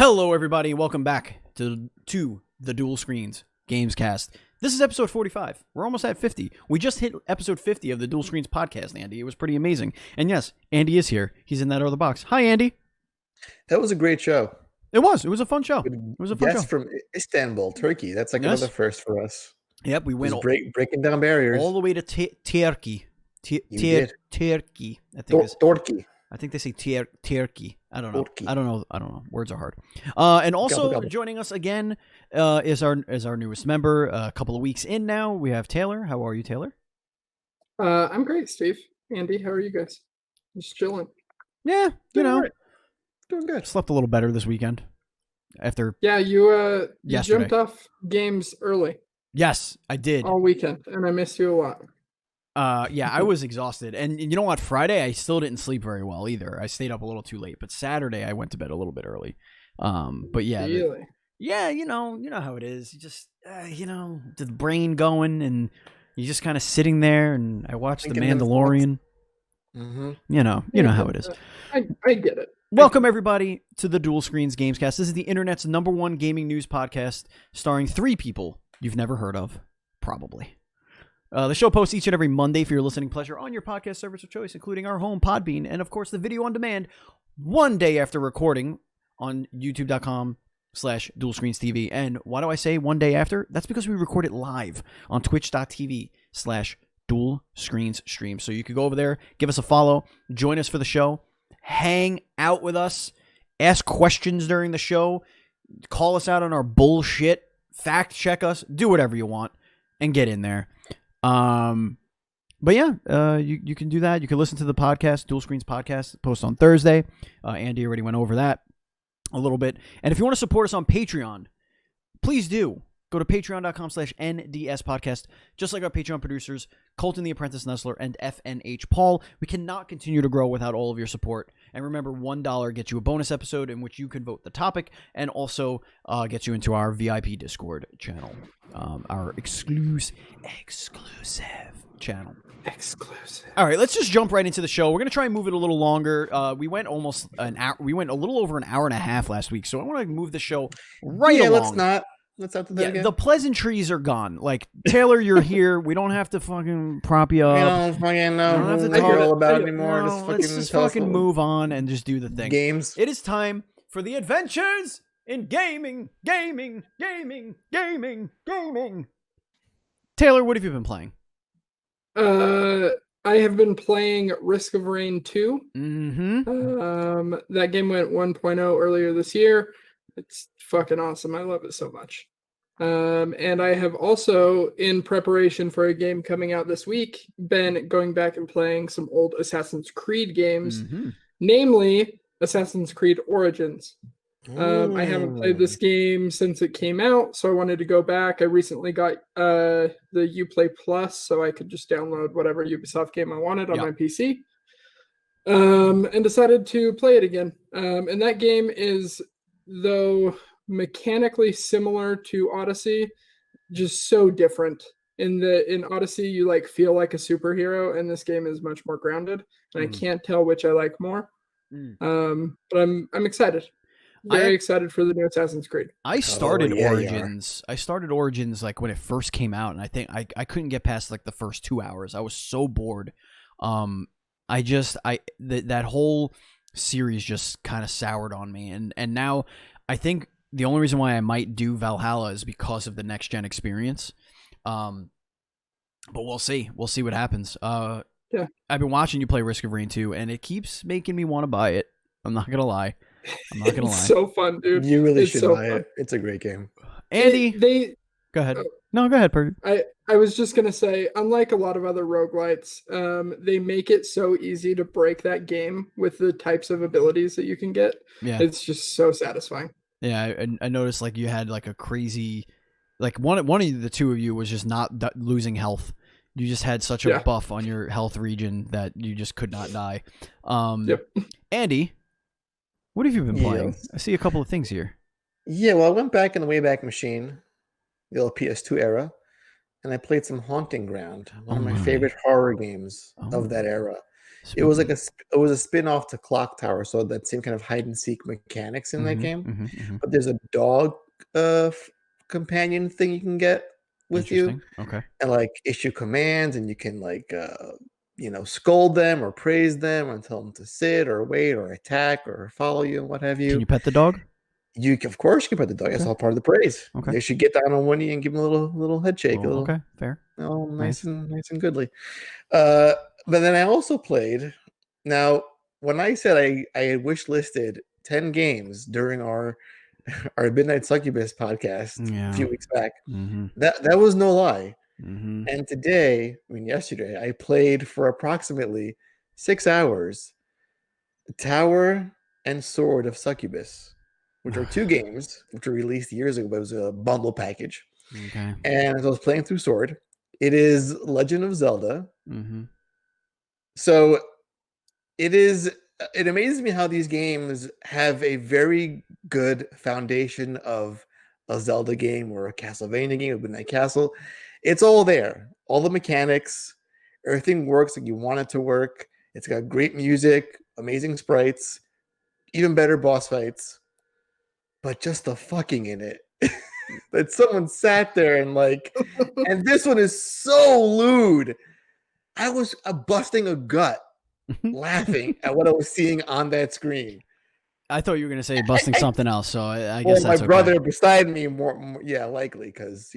Hello, everybody. Welcome back to the Dual Screens Gamescast. This is episode 45. We're almost at 50. We just hit episode 50 of the Dual Screens podcast, Andy. It was pretty amazing. And yes, Andy is here. He's in that other box. Hi, Andy. That was a great show. It was. It was a fun show. It was a fun show. From Istanbul, Turkey. That's like another first for us. Yep, we went breaking down barriers all the way to Turkey. Turkey. I think they say Turkey. I don't know. I don't know. Words are hard. And also joining us again is our newest member. A couple of weeks in now, we have Taylor. How are you, Taylor? I'm great, Steve. Andy, how are you guys? Just chilling. Yeah, right. Doing good. Slept a little better this weekend. After you jumped off games early. Yes, I did. All weekend, and I missed you a lot. Yeah, I was exhausted. And you know what? Friday, I still didn't sleep very well either. I stayed up a little too late. But Saturday, I went to bed a little bit early. But yeah. Really? You know how it is. You just, the brain going and you're just kind of sitting there. And I watched The Mandalorian. Mm-hmm. You know how it is. I get it. Welcome, everybody, to the Dual Screens Gamescast. This is the internet's #1 gaming news podcast starring 3 people you've never heard of, probably. The show posts each and every Monday for your listening pleasure on your podcast service of choice, including our home, Podbean, and, of course, the video on demand one day after recording on youtube.com/DualScreensTV. And why do I say one day after? That's because we record it live on twitch.tv/DualScreensStream. So you could go over there, give us a follow, join us for the show, hang out with us, ask questions during the show, call us out on our bullshit, fact check us, do whatever you want, and get in there. But yeah, you can do that. You can listen to the podcast, Dual Screens Podcast, post on Thursday. Andy already went over that a little bit. And if you want to support us on Patreon, please do. Go to patreon.com/NDS podcast. Just like our Patreon producers, Colton the Apprentice Nestler and FNH Paul. We cannot continue to grow without all of your support. And remember, $1 gets you a bonus episode in which you can vote the topic and also gets you into our VIP Discord channel, our exclusive channel. Exclusive. All right, let's just jump right into the show. We're going to try and move it a little longer. We went almost an hour. We went a little over an hour and a half last week, so I want to move the show right along. Let's not. Let's have to do that again. The pleasantries are gone. Like, Taylor, you're here. We don't have to fucking prop you up. We don't have to talk all about it anymore. Let's just fucking move on and just do the thing. Games. It is time for the adventures in gaming. Taylor, what have you been playing? I have been playing Risk of Rain 2. Mm-hmm. That game went 1.0 earlier this year. It's fucking awesome. I love it so much. And I have also, in preparation for a game coming out this week, been going back and playing some old Assassin's Creed games, namely Assassin's Creed Origins. I haven't played this game since it came out, so I wanted to go back. I recently got the Uplay Plus, so I could just download whatever Ubisoft game I wanted on my PC, and decided to play it again. And that game is, though mechanically similar to Odyssey, just so different. In Odyssey, you feel like a superhero, and this game is much more grounded. And I can't tell which I like more. But I'm excited. Very excited for the new Assassin's Creed. I started Origins. I started Origins when it first came out, and I think I couldn't get past the first 2 hours. I was so bored. That whole series just kind of soured on me, and now I think the only reason why I might do Valhalla is because of the next gen experience. But we'll see what happens. I've been watching you play Risk of Rain 2, and it keeps making me want to buy it. I'm not gonna lie. It's so fun, dude. You really should buy it. It's a great game. Andy, go ahead. No, go ahead, Purdy. I was just going to say, unlike a lot of other roguelites, they make it so easy to break that game with the types of abilities that you can get. Yeah. It's just so satisfying. Yeah, I noticed you had a crazy, one of the two of you was just not losing health. You just had such a buff on your health region that you just could not die. Andy, what have you been playing? Yes. I see a couple of things here. Yeah, well, I went back in the Wayback Machine, the old PS2 era, and I played some Haunting Ground, one of my favorite horror games of that era. It was like it was a spin-off to Clock Tower, so that same kind of hide and seek mechanics in that game. But there's a dog companion thing you can get with you, Okay. and like issue commands, and you can like scold them or praise them and tell them to sit or wait or attack or follow you and what have you. Can you pet the dog? Of course you can pet the dog. That's all part of the praise. Okay. You should get down on one knee and give him a little head shake. Okay, fair. Oh, nice and goodly. But then I also played. Now, when I said I had wish listed 10 games during our Midnight Succubus podcast a few weeks back, that was no lie. And yesterday, I played for approximately 6 hours Tower and Sword of Succubus, which are 2 games which were released years ago, but it was a bundle package. Okay. And as I was playing through Sword, it is Legend of Zelda. So it amazes me how these games have a very good foundation of a Zelda game or a Castlevania game, a Midnight Castle. It's all there. All the mechanics, everything works like you want it to work. It's got great music, amazing sprites, even better boss fights. But just the fucking in it. That someone sat there and and this one is so lewd. I was busting a gut laughing at what I was seeing on that screen. I thought you were going to say busting something else, so I guess that's my brother beside me, more likely, because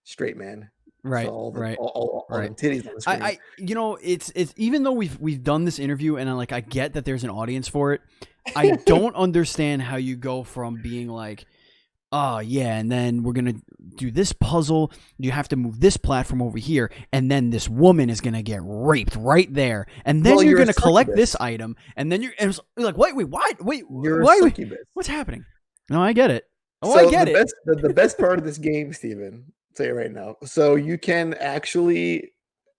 straight man, right? So all them titties on the screen. It's even though we've done this interview and I get that there's an audience for it, I don't understand how you go from being like, oh yeah, and then we're gonna do this puzzle. You have to move this platform over here, and then this woman is gonna get raped right there, and then you're gonna collect this item, and then you're like, wait, you're why? a succubus. What's happening? No, I get it. The best part of this game, Steven, I'll tell you right now. So you can actually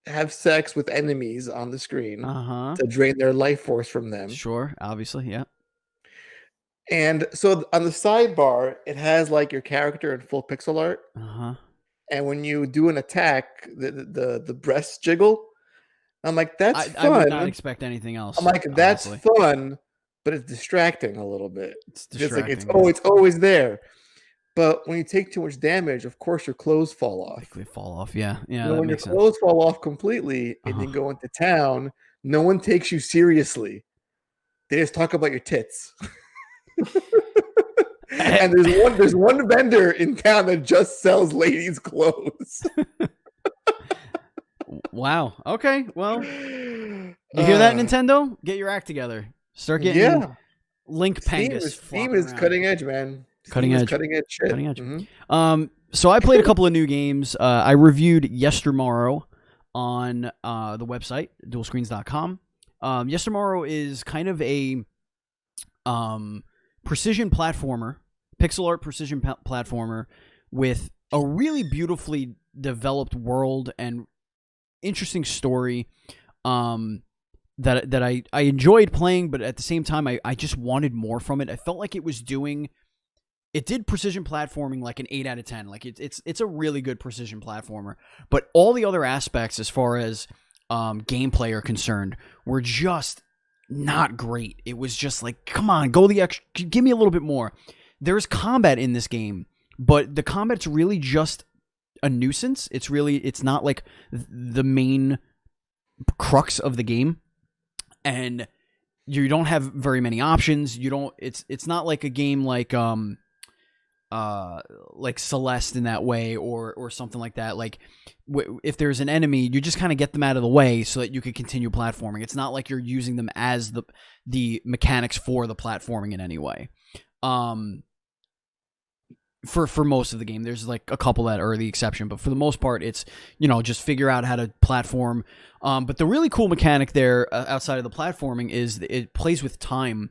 have sex with enemies on the screen to drain their life force from them. Sure, obviously, yeah. And so on the sidebar, it has your character in full pixel art. And when you do an attack, the breasts jiggle. I'm like, that's fun. I would not expect anything else. I'm like, that's fun, but it's distracting a little bit. It's distracting. It's always there. But when you take too much damage, of course your clothes fall off. They fall off, yeah. When your clothes fall off completely and you go into town, no one takes you seriously. They just talk about your tits. And there's one vendor in town that just sells ladies' clothes. Wow. Okay. Well, you hear that, Nintendo? Get your act together. Start getting Link Pangus. Steam is cutting edge, man. Cutting edge shit. Cutting edge. So I played a couple of new games. I reviewed Yestermorrow on the website dualscreens.com. Yestermorrow is kind of a precision platformer, pixel art precision platformer with a really beautifully developed world and interesting story that I enjoyed playing, but at the same time I just wanted more from it. I felt like it did precision platforming like an 8 out of 10. Like it's a really good precision platformer, but all the other aspects as far as gameplay are concerned were just not great. It was just like, come on, go the extra, give me a little bit more. There's combat in this game, but the combat's really just a nuisance. It's not like the main crux of the game, and you don't have very many options. It's not like a game like Celeste in that way or something like that. Like if there's an enemy, you just kind of get them out of the way so that you can continue platforming. It's not like you're using them as the mechanics for the platforming in any way. For most of the game, there's like a couple that are the exception, but for the most part, it's just figure out how to platform. But the really cool mechanic there outside of the platforming is it plays with time,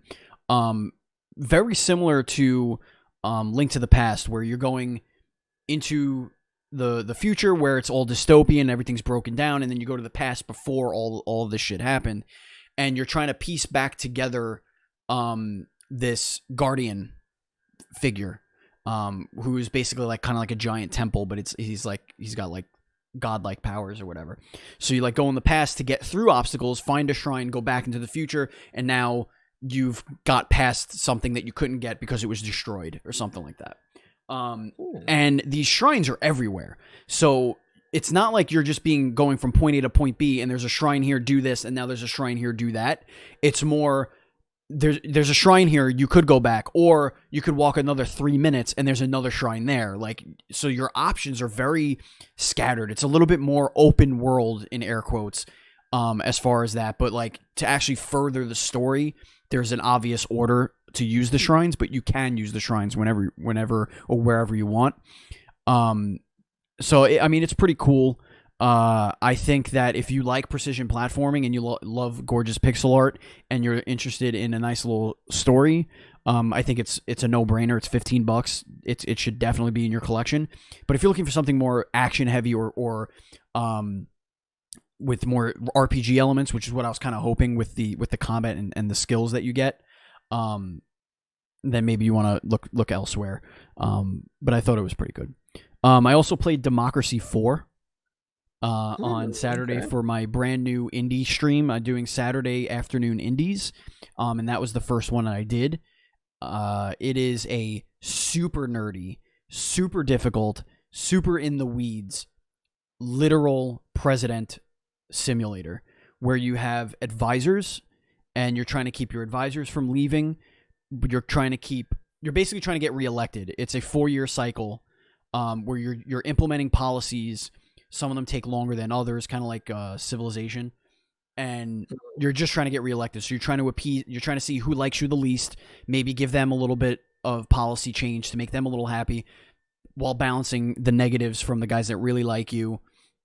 very similar to Link to the Past, where you're going into the future where it's all dystopian, everything's broken down, and then you go to the past before all of this shit happened, and you're trying to piece back together this guardian figure. Who is basically like kind of like a giant temple, but he's got like godlike powers or whatever. So you like go in the past to get through obstacles, find a shrine, go back into the future, and now you've got past something that you couldn't get because it was destroyed or something like that. And these shrines are everywhere. So it's not like you're just going from point A to point B and there's a shrine here, do this, and now there's a shrine here, do that. It's more, there's a shrine here, you could go back, or you could walk another 3 minutes and there's another shrine there. Like, so your options are very scattered. It's a little bit more open world in air quotes, as far as that. But like to actually further the story, there's an obvious order to use the shrines, but you can use the shrines whenever or wherever you want. So I mean, it's pretty cool. I think that if you like precision platforming and you love gorgeous pixel art and you're interested in a nice little story, I think it's a no-brainer. It's $15. It should definitely be in your collection. But if you're looking for something more action heavy or with more RPG elements, which is what I was kind of hoping with the combat and the skills that you get, then maybe you want to look elsewhere. But I thought it was pretty good. I also played Democracy 4 on Saturday for my brand new indie stream. I'm doing Saturday afternoon indies, and that was the first one I did. It is a super nerdy, super difficult, super in the weeds, literal president simulator where you have advisors and you're trying to keep your advisors from leaving, but you're basically trying to get reelected. It's a 4-year cycle where you're implementing policies. Some of them take longer than others, kind of like Civilization, and you're just trying to get reelected. So you're trying to see who likes you the least, maybe give them a little bit of policy change to make them a little happy, while balancing the negatives from the guys that really like you.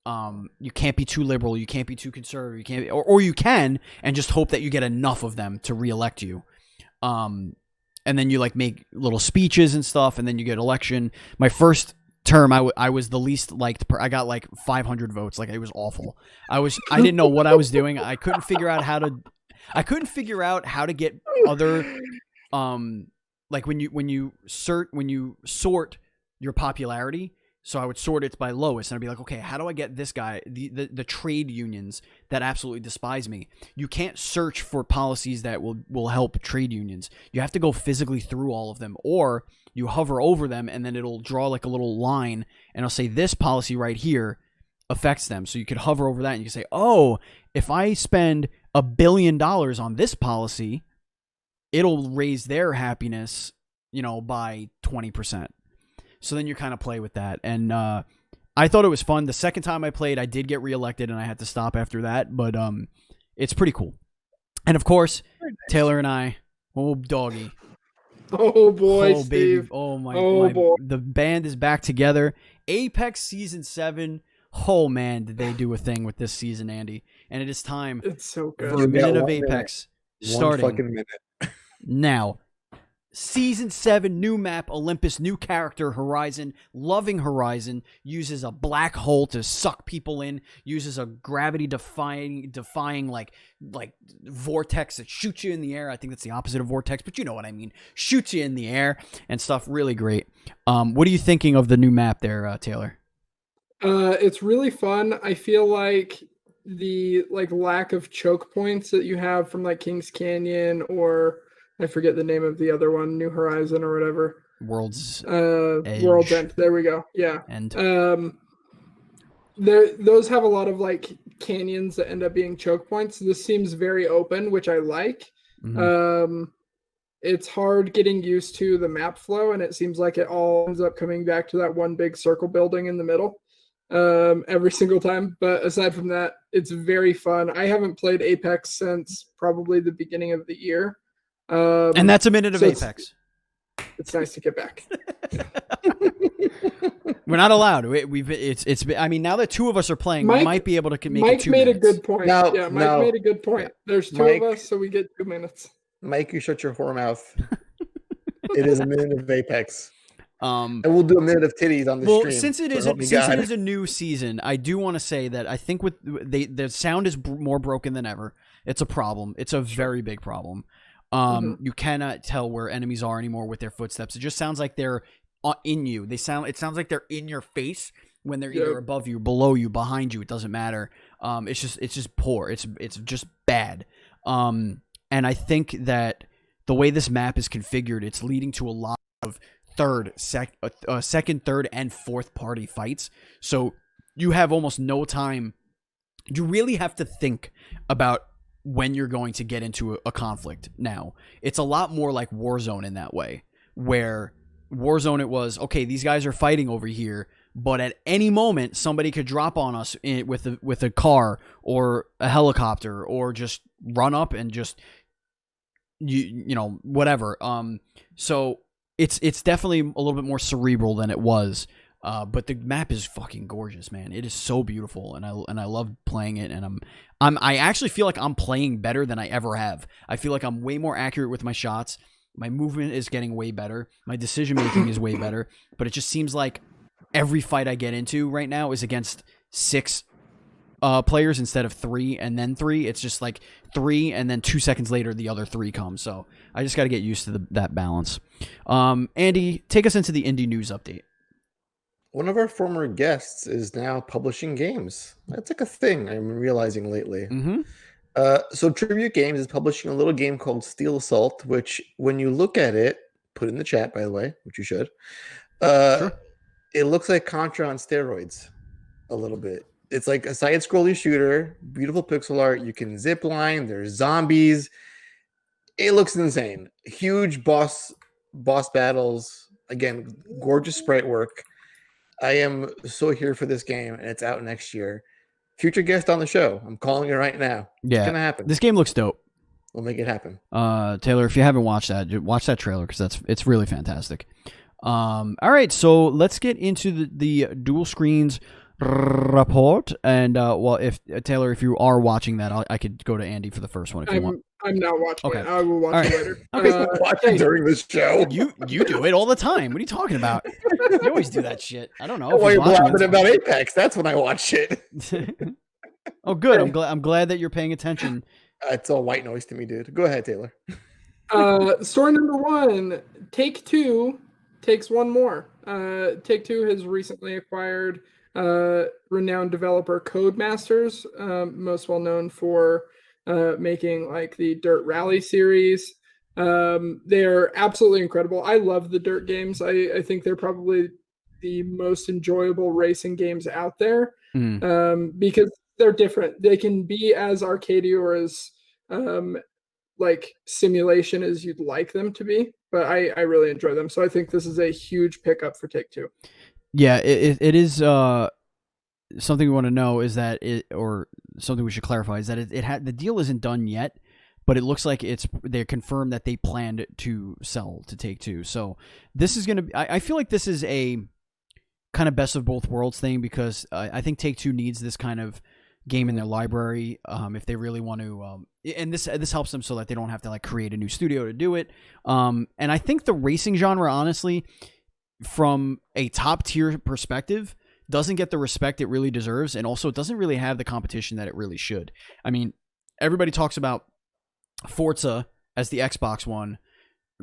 You can't be too liberal, you can't be too conservative, you can't, or you can, and just hope that you get enough of them to reelect you. And then you like make little speeches and stuff, and then you get election. My first term, I was the least liked. I got like 500 votes. Like, it was awful. I didn't know what I was doing. I couldn't figure out how to get other, like when you sort your popularity. So I would sort it by lowest, and I'd be like, okay, how do I get this guy, the trade unions that absolutely despise me? You can't search for policies that will help trade unions. You have to go physically through all of them, or you hover over them, and then it'll draw like a little line, and it'll say this policy right here affects them. So you could hover over that, and you can say, oh, if I spend $1 billion on this policy, it'll raise their happiness, by 20%. So then you kind of play with that. And I thought it was fun. The second time I played, I did get reelected, and I had to stop after that. But it's pretty cool. And, of course, Taylor and I, oh, doggy. Oh, boy, oh, Steve. Baby. Oh, my boy. The band is back together. Apex Season 7. Oh, man, did they do a thing with this season, Andy. And it is time It's so good. for a minute of Apex starting 1 fucking minute. now. Season 7, new map, Olympus, new character, Horizon. Loving Horizon. Uses a black hole to suck people in. Uses a gravity-defying like vortex that shoots you in the air. I think that's the opposite of vortex, but you know what I mean. Shoots you in the air and stuff. Really great. What are you thinking of the new map there, Taylor? It's really fun. I feel like the lack of choke points that you have from like Kings Canyon, or I forget the name of the other one, New Horizon or whatever. World's World's End. There we go. Yeah. And those have a lot of like canyons that end up being choke points. This seems very open, which I like. Mhm. It's hard getting used to the map flow, and it seems like it all ends up coming back to that one big circle building in the middle every single time. But aside from that, it's very fun. I haven't played Apex since probably the beginning of the year. And that's a minute of so Apex. It's nice to get back. We're not allowed. It's. I mean, now that two of us are playing, we might be able to make it 2 Mike made minutes. a good point. Mike made a good point. There's two Mike, of us, so we get 2 minutes. Mike, you shut your whore mouth. It is a minute of Apex. And we'll do a minute of titties on the stream. Since it is a new season, I do want to say that I think the sound is more broken than ever. It's a problem. It's a very big problem. You cannot tell where enemies are anymore with their footsteps. It just sounds like they're in you. It sounds like they're in your face, when they're either above you, below you, behind you. It doesn't matter. It's just poor. It's just bad. And I think that the way this map is configured, it's leading to a lot of second, third, and fourth party fights. So you have almost no time. You really have to think about when you're going to get into a conflict now. It's a lot more like Warzone in that way, where Warzone it was, okay, these guys are fighting over here, but at any moment somebody could drop on us with a car or a helicopter or just run up and just you know whatever. So it's definitely a little bit more cerebral than it was. But the map is fucking gorgeous, man. It is so beautiful, and I love playing it. And I actually feel like I'm playing better than I ever have. I feel like I'm way more accurate with my shots. My movement is getting way better. My decision making is way better. But it just seems like every fight I get into right now is against 6 players instead of 3 and then 3. It's just like 3 and then 2 seconds later the other 3 come. So I just got to get used to that balance. Andy, take us into the indie news update. One of our former guests is now publishing games. That's like a thing I'm realizing lately. Mm-hmm. So Tribute Games is publishing a little game called Steel Assault, which when you look at it, put in the chat, by the way, which you should, Sure. It looks like Contra on steroids a little bit. It's like a side-scrolling shooter, beautiful pixel art. You can zip line. There's zombies. It looks insane. Huge boss battles. Again, gorgeous sprite work. I am so here for this game, and it's out next year. Future guest on the show. I'm calling it right now. Yeah, it's gonna happen. This game looks dope. We'll make it happen. Taylor, if you haven't watched that, watch that trailer because it's really fantastic. All right, so let's get into the Dual Screens report. And well, if Taylor, if you are watching that, I could go to Andy for the first one if you want. I'm not watching Okay. it. I will watch it later. Okay. Watching during this show. You do it all the time. What are you talking about? You always do that shit. I don't know. While you're blabbing about Apex, that's when I watch shit. Oh, good. I'm glad that you're paying attention. It's all white noise to me, dude. Go ahead, Taylor. Story number 1. Take-Two takes one more. Take-Two has recently acquired renowned developer Codemasters, most well known for making like the Dirt Rally series. They're absolutely incredible. I love the Dirt games. I think they're probably the most enjoyable racing games out there because they're different. They can be as arcadey or as like simulation as you'd like them to be, but I really enjoy them. So I think this is a huge pickup for Take-Two. Yeah, it is something we want to know is that or something we should clarify is that the deal isn't done yet, but it looks like they confirmed that they planned to sell to Take-Two. So this is going to be, I feel like this is a kind of best of both worlds thing because I think Take-Two needs this kind of game in their library if they really want to and this helps them so that they don't have to like create a new studio to do it. And I think the racing genre, honestly, from a top tier perspective, doesn't get the respect it really deserves, and also it doesn't really have the competition that it really should. I mean, everybody talks about Forza as the Xbox one,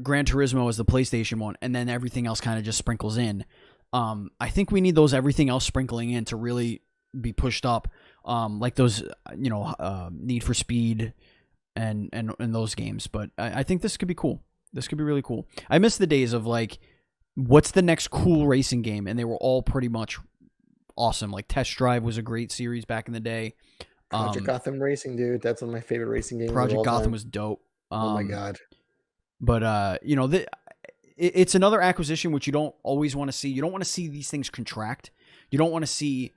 Gran Turismo as the PlayStation one, and then everything else kind of just sprinkles in. I think we need those everything else sprinkling in to really be pushed up, like those, Need for Speed and those games. But I think this could be cool. This could be really cool. I miss the days of like, what's the next cool racing game? And they were all pretty much awesome. Like Test Drive was a great series back in the day. Project Gotham Racing, dude. That's one of my favorite racing games. Project Gotham was dope. Oh my god. But it's another acquisition which you don't always want to see. You don't want to see these things contract. You don't want to see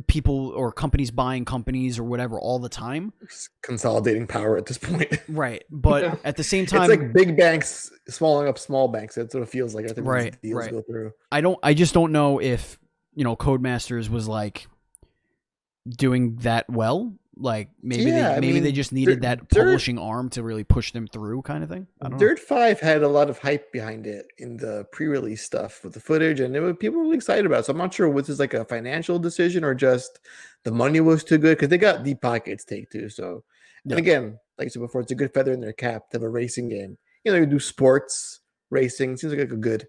people or companies buying companies or whatever all the time. It's consolidating power at this point. Right. But at the same time, it's like big banks swallowing up small banks. That's what it feels like. I think right, these deals go through. I just don't know if, Codemasters was like doing that well. Like maybe they just needed that publishing arm to really push them through, kind of thing. I don't know. Dirt 5 had a lot of hype behind it in the pre-release stuff with the footage, and people were really excited about it. So I'm not sure if this is like a financial decision or just the money was too good, because they got deep pockets, Take-Two. So, and again, like I said before, it's a good feather in their cap to have a racing game. You do sports racing. Seems like a good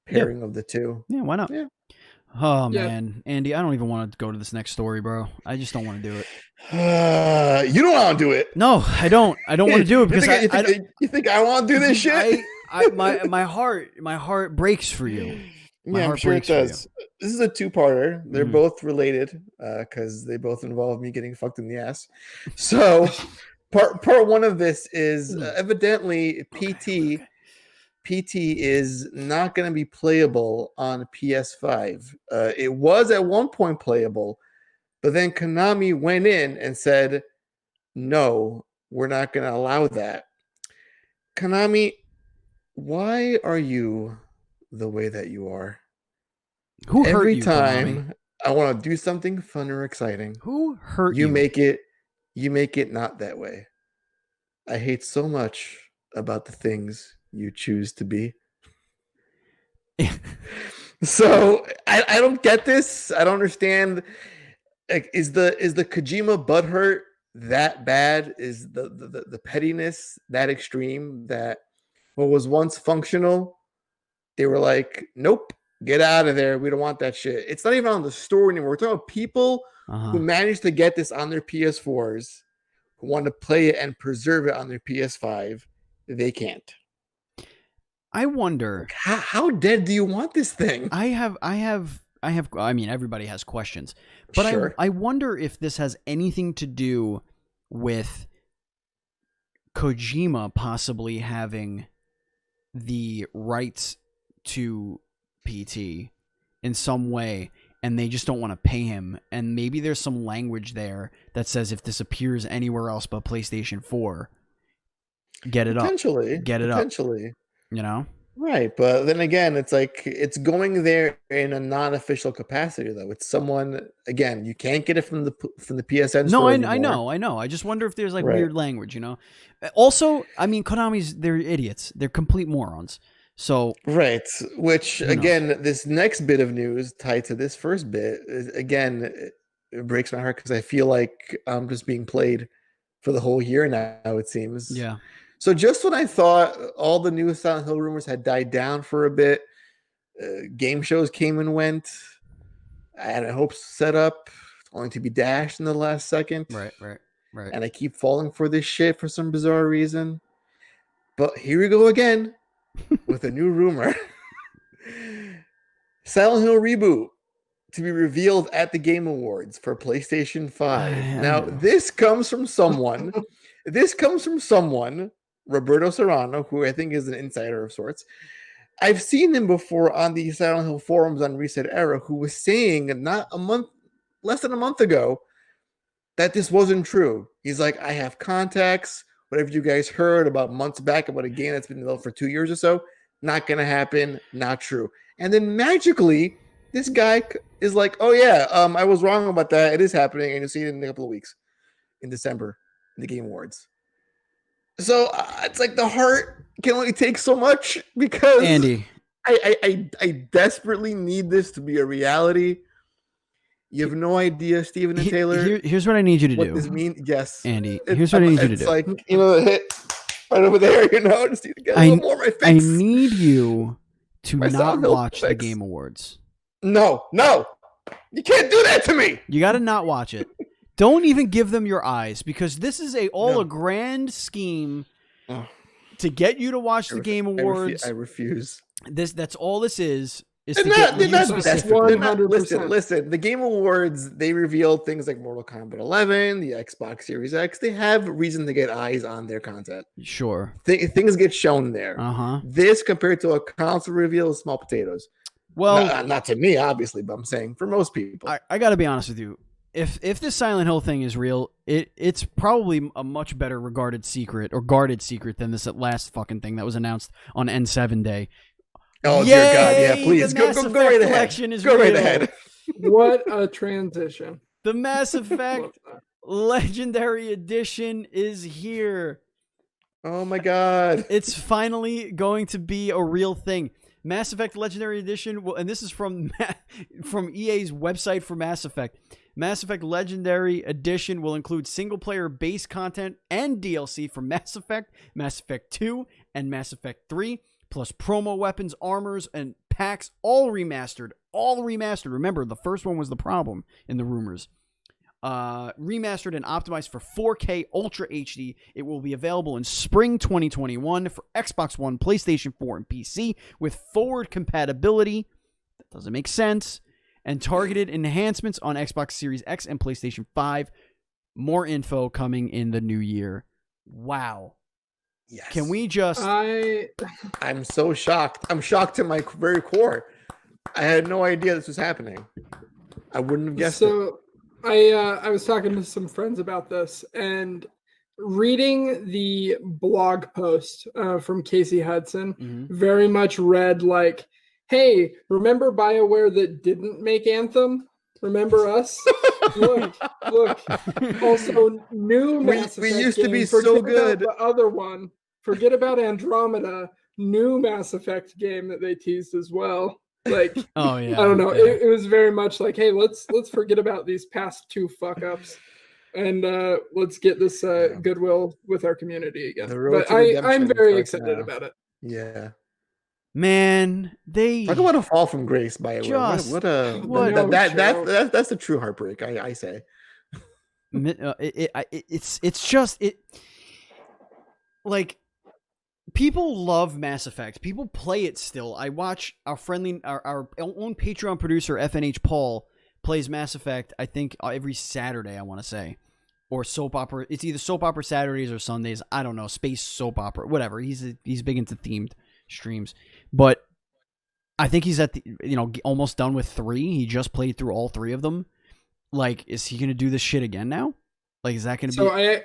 pairing of the two. Yeah, why not? Yeah. Oh Yeah. man, Andy, I don't even want to go to this next story, bro. I just don't want to do it. You don't want to do it. No, I don't. I don't want to do it because you think I want to do this shit? my heart breaks for you. My I'm heart sure it breaks for you. does. This is a two-parter. They're Mhm. both related because they both involve me getting fucked in the ass. So, part one of this is evidently PT is not going to be playable on PS5. It was at one point playable, but then Konami went in and said, "No, we're not going to allow that." Konami, why are you the way that you are? Who hurt Every you, time Konami? I want to do something fun or exciting, Who hurt you you? make it not that way. I hate so much about the things you choose to be. So I don't get this. I don't understand. Like, is the Kojima butthurt that bad? Is the pettiness that extreme that what was once functional, they were like, nope, get out of there. We don't want that shit. It's not even on the store anymore. We're talking about people who managed to get this on their PS4s, who want to play it and preserve it on their PS5. They can't. I wonder. How dead do you want this thing? I mean, everybody has questions, but Sure. I wonder if this has anything to do with Kojima possibly having the rights to PT in some way, and they just don't want to pay him. And maybe there's some language there that says if this appears anywhere else but PlayStation 4, get it up. Get it up. Potentially. You know? Right, but then again, it's like it's going there in a non-official capacity, though. It's someone again. You can't get it from the PSN. No, store I know. I just wonder if there's like weird language, you know. Also, I mean, they're idiots. They're complete morons. So right, which again, this next bit of news tied to this first bit is, again, it breaks my heart because I feel like I'm just being played for the whole year now. It seems. Yeah. So just when I thought all the new Silent Hill rumors had died down for a bit, game shows came and went. I had hopes set up, only to be dashed in the last second. Right. And I keep falling for this shit for some bizarre reason. But here we go again with a new rumor. Silent Hill reboot to be revealed at the Game Awards for PlayStation 5. Now, this comes from someone. Roberto Serrano, who I think is an insider of sorts. I've seen him before on the Silent Hill forums on Reset Era, who was saying less than a month ago, that this wasn't true. He's like, I have contacts. Whatever you guys heard about months back about a game that's been developed for 2 years or so, not going to happen. Not true. And then magically, this guy is like, oh yeah, I was wrong about that. It is happening, and you'll see it in a couple of weeks in December in the Game Awards. So it's like the heart can only take so much because Andy, I desperately need this to be a reality. You have no idea, Stephen and Taylor. Here's what I need you to do. What this means? Yes, Andy. Here's what I need you to do. It's like, the hit right over there. Just need to get a little more of my face. I need you to not watch the Game Awards. No, you can't do that to me. You got to not watch it. Don't even give them your eyes, because this is a grand scheme to get you to watch the Game Awards. I refuse. That's all this is. Listen, the Game Awards, they revealed things like Mortal Kombat 11, the Xbox Series X. They have reason to get eyes on their content. Sure. Things get shown there. This compared to a console reveal is small potatoes. Well, not to me, obviously, but I'm saying for most people. I got to be honest with you. If this Silent Hill thing is real, it's probably a much better regarded secret or guarded secret than this last fucking thing that was announced on N7 Day. Oh, dear God, yeah, please. Go right ahead. Go right ahead. What a transition. The Mass Effect Legendary Edition is here. Oh, my God. It's finally going to be a real thing. Mass Effect Legendary Edition, and this is from EA's website for Mass Effect. Mass Effect Legendary Edition will include single-player base content and DLC for Mass Effect 2, and Mass Effect 3, plus promo weapons, armors, and packs, all remastered, all remastered. Remember, the first one was the problem in the rumors. Remastered and optimized for 4K Ultra HD. It will be available in spring 2021 for Xbox One, PlayStation 4, and PC with forward compatibility. That doesn't make sense. And targeted enhancements on Xbox Series X and PlayStation 5. More info coming in the new year. Wow. Yes. Can we just... I'm so shocked. I'm shocked to my very core. I had no idea this was happening. I wouldn't have guessed it. I was talking to some friends about this, and reading the blog post from Casey Hudson very much read like, hey, remember BioWare that didn't make Anthem? Remember us? look. Also, new Mass Effect we used to be game. so Forget good. about the other one. Forget about Andromeda. New Mass Effect game that they teased as well. Like, oh yeah, I don't know. Yeah. It was very much like, hey, let's forget about these past two fuck ups, and let's get this goodwill with our community again. But I'm very excited about it. Yeah. Man, they talk about a fall from grace by a way. That's a true heartbreak. I say. It's just like people love Mass Effect. People play it still. I watch our own Patreon producer FNH Paul plays Mass Effect. I think every Saturday. I want to say, or soap opera. It's either soap opera Saturdays or Sundays. I don't know. Space soap opera, whatever. He's big into themed streams. But I think he's at the almost done with 3. He just played through all 3 of them. Like, is he gonna do this shit again now? Like, is that gonna be? So I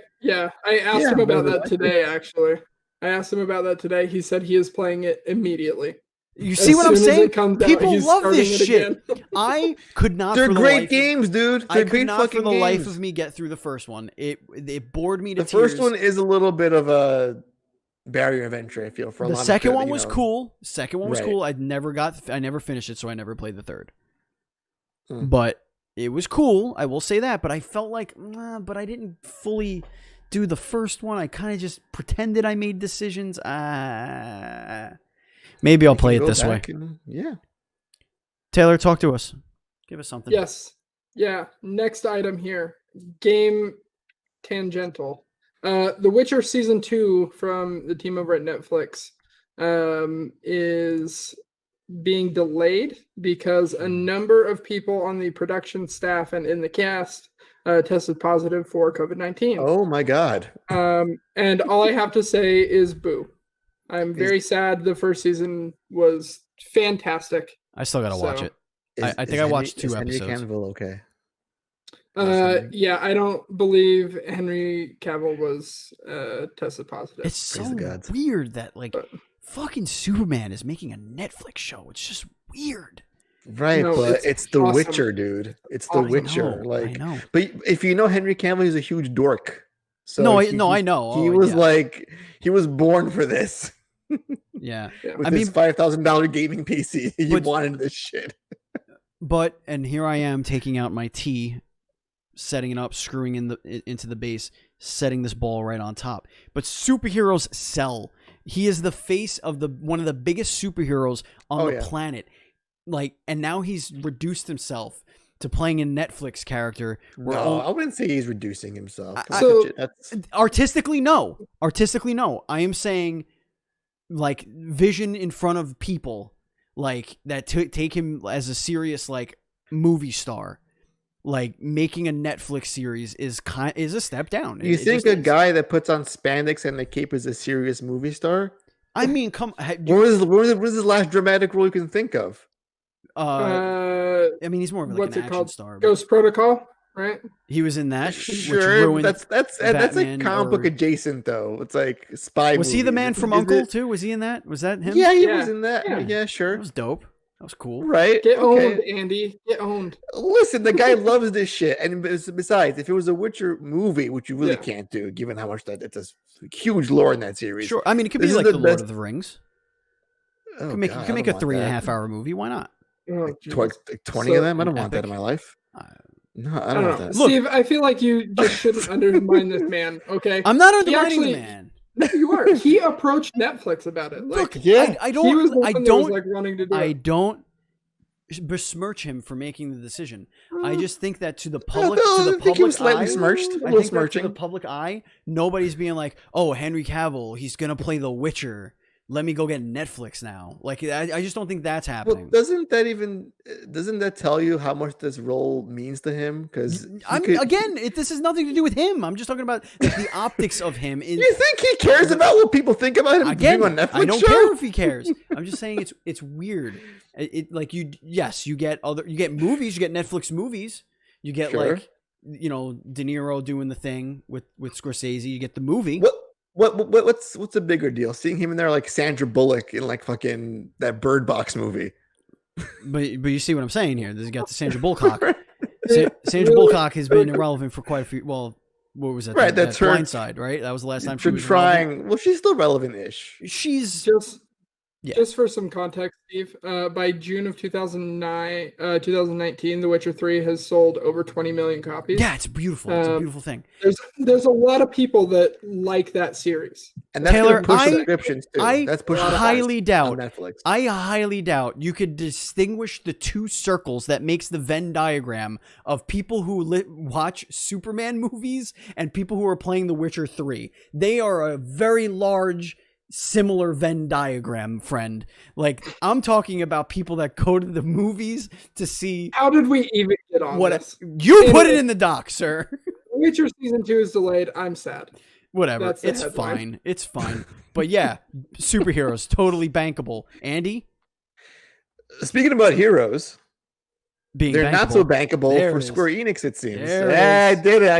asked him about that today. Actually, I asked him about that today. He said he is playing it immediately. You see what I'm saying? People love this shit. I could not. They're great games, dude. They're great fucking games. Life of me get through the first one. It bored me to tears. The first one is a little bit of a barrier of entry, I feel, for a lot of the second one was cool. Second one was cool. I never finished it, so I never played the third. But it was cool. I will say that. But I felt like, but I didn't fully do the first one. I kind of just pretended I made decisions. Maybe I'll play it this way. Yeah. Taylor, talk to us. Give us something. Yes. Yeah. Next item here. Game tangential. The Witcher Season 2 from the team over at Netflix is being delayed because a number of people on the production staff and in the cast tested positive for COVID-19. Oh my God. And all I have to say is boo. I'm very sad. The first season was fantastic. I still got to watch it. I think I watched 2 episodes. Henry Cavill okay? Yeah, I don't believe Henry Cavill was tested positive. It's so weird that fucking Superman is making a Netflix show. It's just weird. Right, but it's The Witcher, dude. It's The Witcher. I know. But if you know Henry Cavill, he's a huge dork. So I know. He was he was born for this. Yeah. With his $5,000 gaming PC. He wanted this shit. And here I am taking out my tea, setting it up, screwing into the base, setting this ball right on top. But superheroes sell. He is the face of one of the biggest superheroes on the planet. And now he's reduced himself to playing a Netflix character. I wouldn't say he's reducing himself. Artistically, no. I am saying, vision in front of people, that take him as a serious movie star. Making a Netflix series is a step down. You think a guy that puts on spandex and a cape is a serious movie star? I mean, what was his last dramatic role you can think of? I mean, he's more of an action star. Ghost Protocol, right? He was in that. Sure, that's comic book adjacent though. It's like spy. Was he the man from Uncle too? Was he in that? Was that him? Yeah, he was in that. Yeah, sure. That was dope. That was cool. Right? Get owned, Andy. Get owned. Listen, the guy loves this shit. And besides, if it was a Witcher movie, which you really can't do, given how much it's a huge lore in that series. Sure. I mean, it could be like the Lord of the Rings. You can make a 3.5 hour movie. Why not? 20 of them? I don't want that in my life. No, I don't want that. Steve, I feel like you just shouldn't undermine this man, okay? I'm not undermining the man. No, you are. He approached Netflix about it. I don't besmirch him for making the decision. I just think that to the I public, think he was slightly smirched. A I little think that to the smirching. public eye, nobody's being like, "Oh, Henry Cavill, he's gonna play The Witcher. Let me go get Netflix now." Like, I just don't think that's happening. Well, doesn't that tell you how much this role means to him? Because This has nothing to do with him. I'm just talking about the optics of him. You think he cares about what people think about him being on Netflix? I don't show? care if he cares. I'm just saying it's weird. You get movies, you get Netflix movies, you get Sure. De Niro doing the thing with Scorsese. You get the movie. What's a bigger deal? Seeing him in there like Sandra Bullock in like fucking that Bird Box movie. But you see what I'm saying here. You got the Sandra Bullock. Sandra Bullock has been irrelevant for quite a few. Well, what was that? Right, that's her Blindside, right? That was the last time she was trying. relevant. Well, she's still relevant-ish. She's Just for some context, Steve, by June of 2019, The Witcher 3 has sold over 20 million copies. Yeah, it's beautiful. It's a beautiful thing. There's a lot of people that like that series. And that's Taylor, push subscriptions too. That's pushing I highly doubt on Netflix. I highly doubt you could distinguish the two circles that makes the Venn diagram of people who watch Superman movies and people who are playing The Witcher 3. They are a very large similar Venn diagram, friend. Like, I'm talking about people that go to the movies to see. How did we even get on this? You put it in the doc, sir. Witcher season 2 is delayed. I'm sad. Whatever. It's fine. It's fine. But yeah, superheroes, totally bankable. Andy? Speaking about heroes, they're not so bankable There for it is. Square Enix, it seems. There it I is. did it.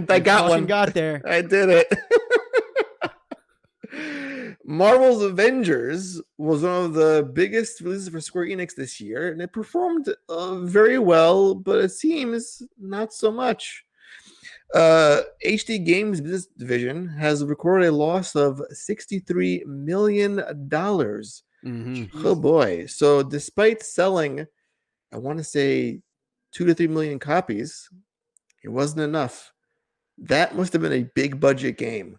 I got one. Got there. I did it. Marvel's Avengers was one of the biggest releases for Square Enix this year, and it performed very well, but it seems not so much. HD Games Business Division has recorded a loss of $63 million. Mm-hmm. Oh boy. So despite selling, I want to say 2 to 3 million copies, it wasn't enough. That must have been a big budget game.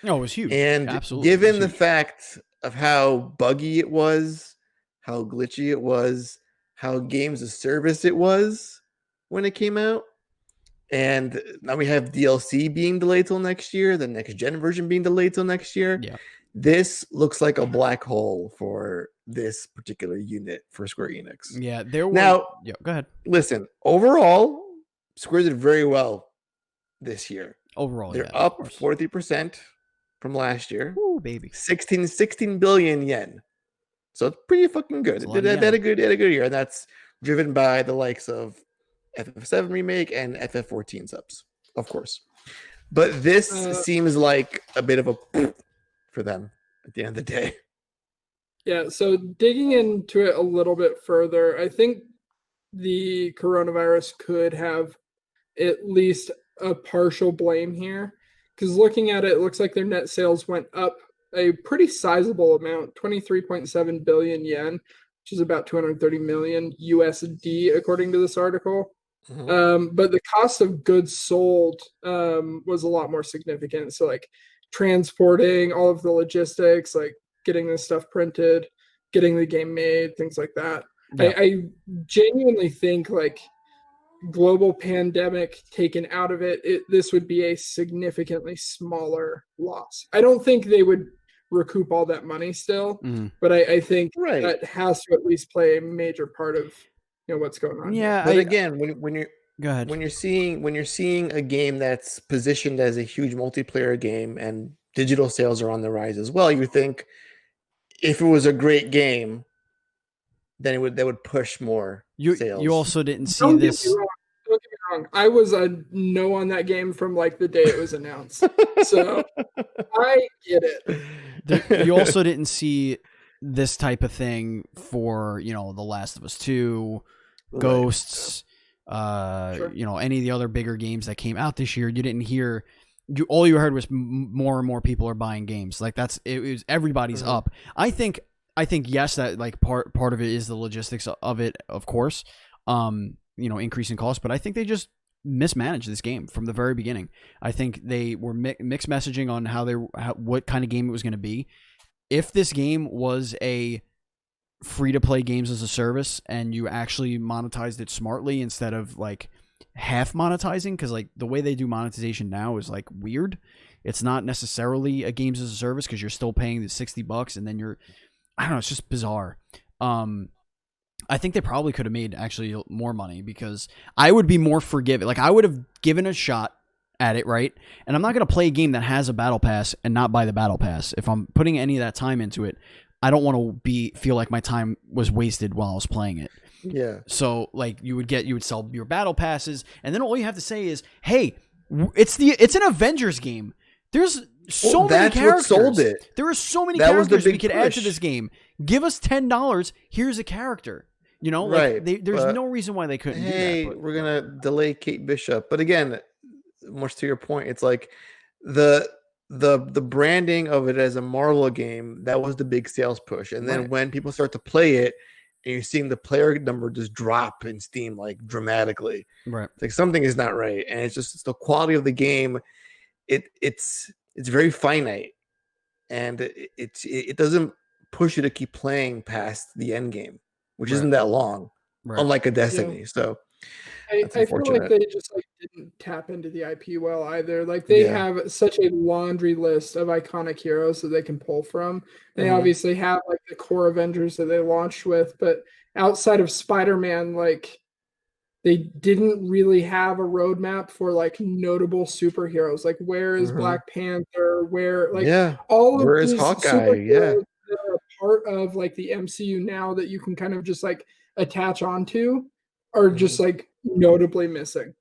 No, it was huge. And Absolutely. given the fact of how buggy it was, how glitchy it was, how games of service it was when it came out, and now we have DLC being delayed till next year, the next gen version being delayed till next year. Yeah. This looks like a black hole for this particular unit for Square Enix. Yeah, there were. Now, yeah, go ahead. listen, overall, Square did very well this year. Overall, They're yeah, up 43% from last year. Ooh, baby. 16 billion yen. So it's pretty fucking good. That's a lot They of had a good year, and that's driven by the likes of FF7 remake and FF14 subs, of course. But this seems like a bit of a for them at the end of the day. Yeah, so digging into it a little bit further, I think the coronavirus could have at least a partial blame here. Because looking at it, it looks like their net sales went up a pretty sizable amount, 23.7 billion yen, which is about 230 million USD, according to this article. Mm-hmm. But the cost of goods sold was a lot more significant. So like transporting, all of the logistics, like getting this stuff printed, getting the game made, things like that. Yeah. I genuinely think like global pandemic taken out of it, this would be a significantly smaller loss. I don't think they would recoup all that money still, but I think that has to at least play a major part of what's going on. Yeah, but again, when you're go ahead. When you're seeing a game that's positioned as a huge multiplayer game and digital sales are on the rise as well, you think if it was a great game, then they would push more sales. You also didn't see this. Don't get me wrong. I was a no on that game from like the day it was announced. So I get it. You also didn't see this type of thing for, The Last of Us 2, Ghosts, Sure. Any of the other bigger games that came out this year. You didn't hear. All you heard was more and more people are buying games. Like it was everybody's up. I think yes, that like part of it is the logistics of it, of course. Increasing costs, but I think they just mismanaged this game from the very beginning. I think they were mixed messaging on what kind of game it was going to be. If this game was a free to play games as a service and you actually monetized it smartly instead of like half monetizing, because like the way they do monetization now is like weird. It's not necessarily a games as a service because you're still paying the $60 and then I don't know, it's just bizarre. I think they probably could have made actually more money, because I would be more forgiving. Like I would have given a shot at it, right? And I'm not going to play a game that has a battle pass and not buy the battle pass. If I'm putting any of that time into it, I don't want to feel like my time was wasted while I was playing it. Yeah. So like you would sell your battle passes, and then all you have to say is, "Hey, it's an Avengers game. There's so many characters. What sold it. There are so many That characters we could push. add to this game. Give us $10. Here's a character." You know, like right. There's no reason why they couldn't do that. Hey, we're gonna delay Kate Bishop, but again, much to your point, it's like the branding of it as a Marvel game, that was the big sales push, and then when people start to play it, and you're seeing the player number just drop in Steam like dramatically, right? It's like something is not right, and it's the quality of the game. It's very finite, and it doesn't push you to keep playing past the end game, which isn't that long, unlike a Destiny. So I feel like they just like didn't tap into the IP well either. Like they have such a laundry list of iconic heroes that they can pull from. They obviously have like the core Avengers that they launched with, but outside of Spider-Man, like they didn't really have a roadmap for like notable superheroes. Like where is Black Panther? Where like all of these Hawkeye? That are part of like the MCU now that you can kind of just like attach onto are just like notably missing.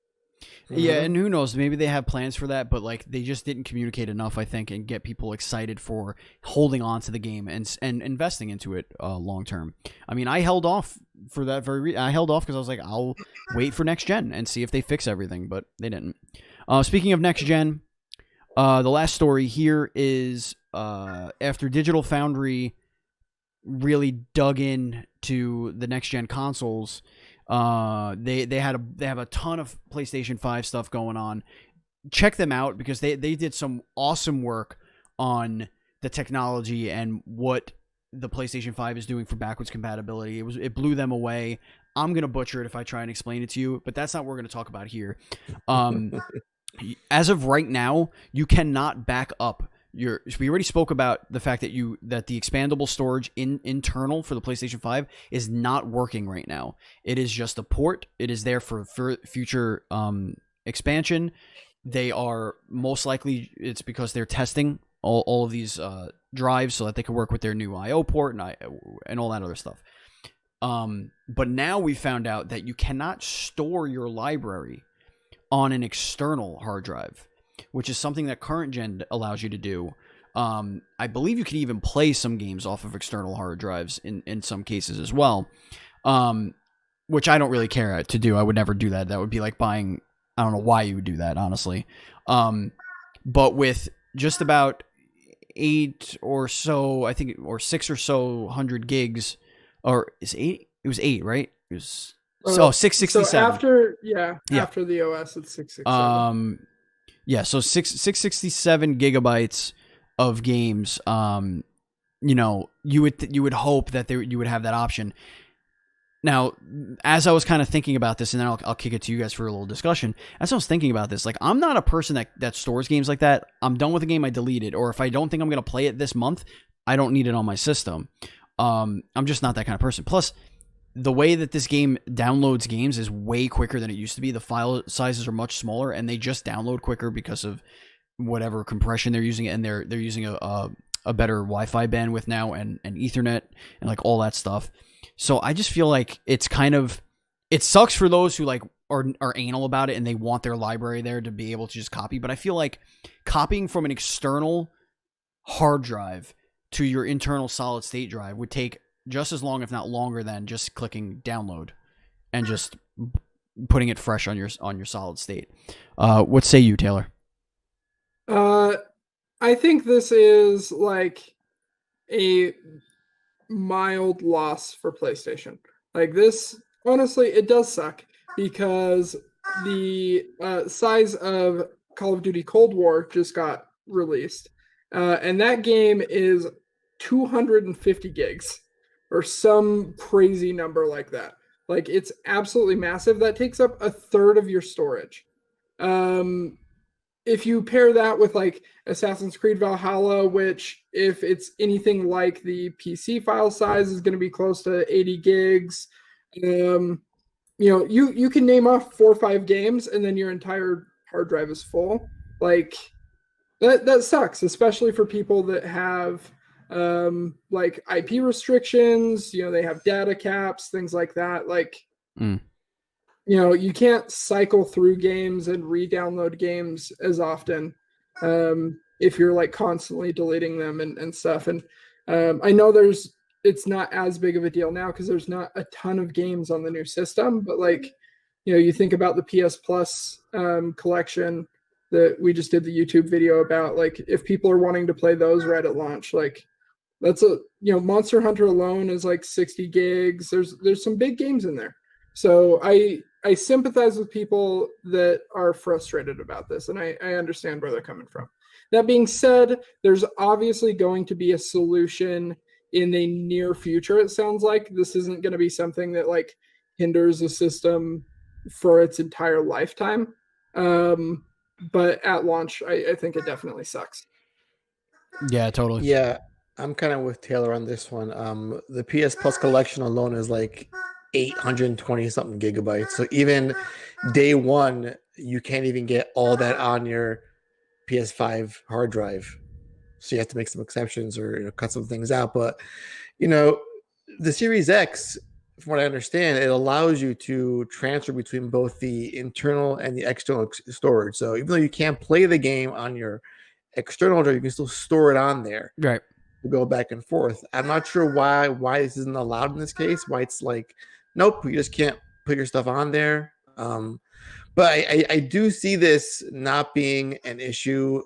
Yeah, and who knows? Maybe they have plans for that, but like they just didn't communicate enough, I think, and get people excited for holding on to the game and investing into it long term. I mean, I held off for that very reason. I held off because I was like, I'll wait for next gen and see if they fix everything, but they didn't. Speaking of next gen, the last story here is after Digital Foundry really dug in to the next gen consoles. They have a ton of PlayStation 5 stuff going on. Check them out because they did some awesome work on the technology and what the PlayStation 5 is doing for backwards compatibility. It blew them away. I'm gonna butcher it if I try and explain it to you, but that's not what we're gonna talk about here. As of right now, you cannot back up. We already spoke about the fact that the expandable storage internal for the PlayStation 5 is not working right now. It is just a port. It is there for future expansion. They are most likely, it's because they're testing all of these drives so that they can work with their new I/O port and all that other stuff. But now we found out that you cannot store your library on an external hard drive, which is something that current gen allows you to do. I believe you can even play some games off of external hard drives in some cases as well, which I don't really care to do. I would never do that. That would be like buying, I don't know why you would do that, honestly. But with just about 8 or so, I think, or 6 or so 100 gigs, or is 8? It was 8, right? It was 667. So after the OS, it's 667. Yeah, so 667 gigabytes of games. You know, you would hope that you would have that option. Now, as I was kind of thinking about this, and then I'll kick it to you guys for a little discussion. As I was thinking about this, like I'm not a person that stores games like that. I'm done with a game, I delete it, or if I don't think I'm gonna play it this month, I don't need it on my system. I'm just not that kind of person. Plus, the way that this game downloads games is way quicker than it used to be. The file sizes are much smaller, and they just download quicker because of whatever compression they're using, and they're using a better Wi-Fi bandwidth now and Ethernet and like all that stuff. So I just feel like it's kind of, it sucks for those who like are anal about it and they want their library there to be able to just copy. But I feel like copying from an external hard drive to your internal solid state drive would take just as long, if not longer, than just clicking download and just putting it fresh on your solid state. What say you, Taylor? I think this is like a mild loss for PlayStation. Like this, honestly, it does suck because the size of Call of Duty Cold War just got released, and that game is 250 gigs. or some crazy number like that. Like, it's absolutely massive. That takes up a third of your storage. If you pair that with like Assassin's Creed Valhalla, which if it's anything like the PC file size is going to be close to 80 gigs. You know, you can name off 4 or 5 games and then your entire hard drive is full. Like, that sucks, especially for people that have like IP restrictions, you know, they have data caps, things like that. Like, you know, you can't cycle through games and re-download games as often if you're like constantly deleting them and stuff. And I know it's not as big of a deal now because there's not a ton of games on the new system, but like, you know, you think about the PS Plus collection that we just did the YouTube video about, like, if people are wanting to play those right at launch, like, that's you know, Monster Hunter alone is like 60 gigs. There's some big games in there. So I sympathize with people that are frustrated about this, and I understand where they're coming from. That being said, there's obviously going to be a solution in the near future. It sounds like this isn't going to be something that like hinders the system for its entire lifetime. But at launch, I think it definitely sucks. Yeah, totally. Yeah, I'm kind of with Taylor on this one. The PS Plus collection alone is like 820 something gigabytes. So even day one, you can't even get all that on your PS5 hard drive. So you have to make some exceptions or, you know, cut some things out. But, you know, the Series X, from what I understand, it allows you to transfer between both the internal and the external storage. So even though you can't play the game on your external drive, you can still store it on there. Right. To go back and forth. I'm not sure why this isn't allowed in this case. Why it's like, nope, you just can't put your stuff on there. But I do see this not being an issue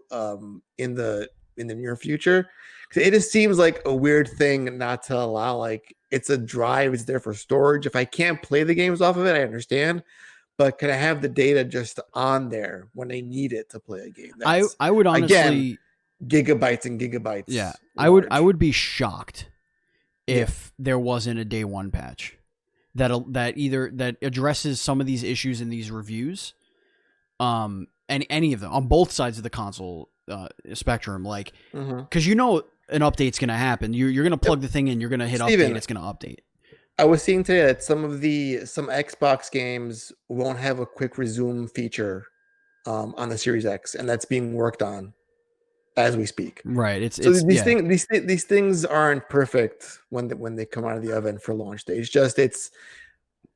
in the near future. It just seems like a weird thing not to allow. Like, it's a drive, it's there for storage. If I can't play the games off of it, I understand. But can I have the data just on there when I need it to play a game? I would honestly, again, gigabytes and gigabytes. Yeah, I would be shocked if there wasn't a day one patch that addresses some of these issues in these reviews, and any of them on both sides of the console spectrum. Like, because you know an update's gonna happen. You're gonna plug the thing in. You're gonna hit Steven, update. It's gonna update. I was seeing today that some Xbox games won't have a quick resume feature on the Series X, and that's being worked on as we speak. Right. These things aren't perfect when they come out of the oven for launch day. It's just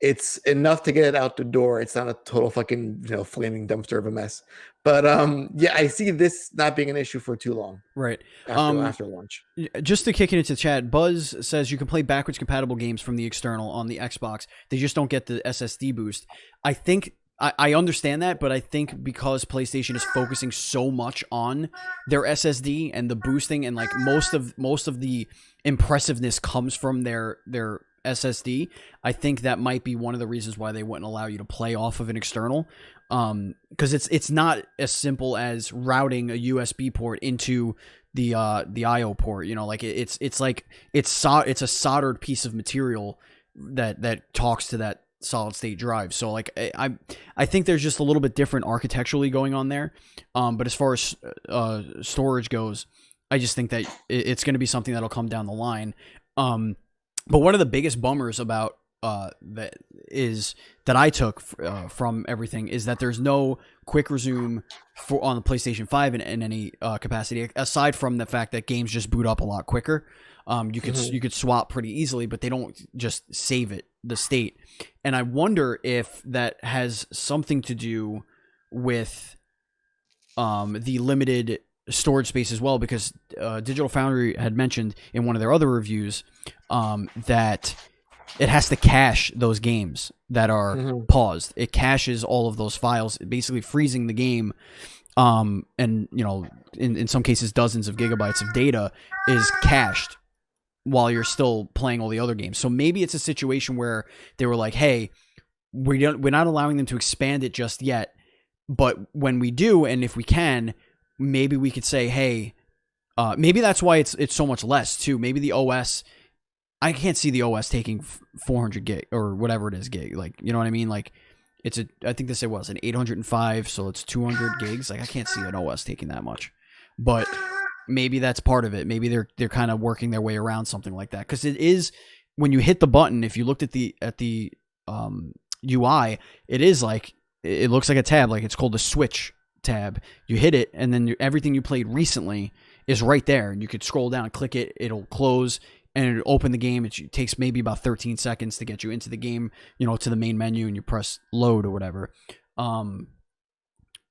it's enough to get it out the door. It's not a total fucking, you know, flaming dumpster of a mess. But yeah, I see this not being an issue for too long. Right. After launch. Just to kick it into chat, Buzz says you can play backwards compatible games from the external on the Xbox. They just don't get the SSD boost. I think I understand that, but I think because PlayStation is focusing so much on their SSD and the boosting, and like most of the impressiveness comes from their SSD, I think that might be one of the reasons why they wouldn't allow you to play off of an external. Because it's not as simple as routing a USB port into the IO port. You know, like it's a soldered piece of material that talks to that solid state drive. So like I think there's just a little bit different architecturally going on there. But as far as storage goes, I just think that it's going to be something that'll come down the line. But one of the biggest bummers about that I took from everything is that there's no quick resume on the PlayStation 5 in any capacity, aside from the fact that games just boot up a lot quicker. You could swap pretty easily, but they don't just save the state. And I wonder if that has something to do with the limited storage space as well, because Digital Foundry had mentioned in one of their other reviews that it has to cache those games that are paused. It caches all of those files, basically freezing the game. And you know, in some cases, dozens of gigabytes of data is cached while you're still playing all the other games. So maybe it's a situation where they were like, hey, we're not allowing them to expand it just yet, but when we do, and if we can, maybe we could say, hey, maybe that's why it's so much less too. Maybe the OS, I can't see the OS taking 400 gig or whatever it is gig. Like, you know what I mean? Like, I think this was an 805, so it's 200 gigs. Like, I can't see an OS taking that much. But maybe that's part of it. Maybe they're kind of working their way around something like that. Because it is, when you hit the button, if you looked at the UI, it is like, it looks like a tab. Like, it's called the Switch tab. You hit it, and then everything you played recently is right there. And you could scroll down and click it. It'll close. And it'll open the game. It takes maybe about 13 seconds to get you into the game, to the main menu, and you press load or whatever.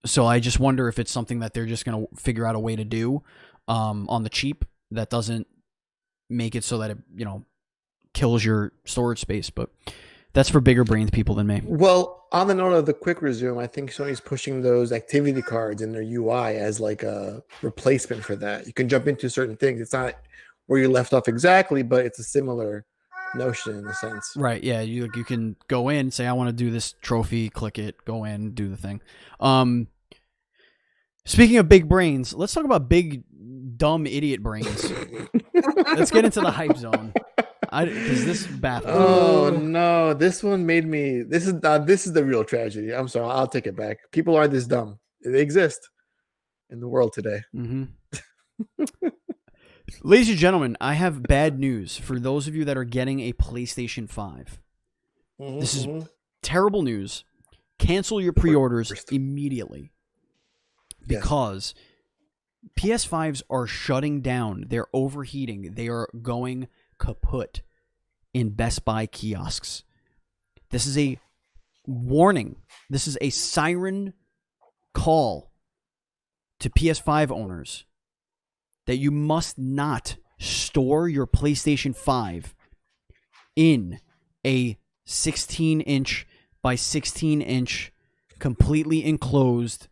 So I just wonder if it's something that they're just going to figure out a way to do on the cheap that doesn't make it so that it, kills your storage space. But that's for bigger brains people than me. Well, on the note of the quick resume, I think Sony's pushing those activity cards in their UI as like a replacement for that. You can jump into certain things. It's not where you left off exactly, but it's a similar notion in a sense. Right, yeah. You can go in, say, I want to do this trophy, click it, go in, do the thing. Speaking of big brains, let's talk about big, dumb, idiot brains. Let's get into the hype zone. Because this baffles me. Oh, no. This one made me... This is the real tragedy. I'm sorry. I'll take it back. People are this dumb. They exist in the world today. Mm-hmm. Ladies and gentlemen, I have bad news for those of you that are getting a PlayStation 5. Mm-hmm. This is terrible news. Cancel your pre-orders immediately. Because PS5s are shutting down. They're overheating. They are going kaput in Best Buy kiosks. This is a warning. This is a siren call to PS5 owners that you must not store your PlayStation 5 in a 16-inch by 16-inch completely enclosed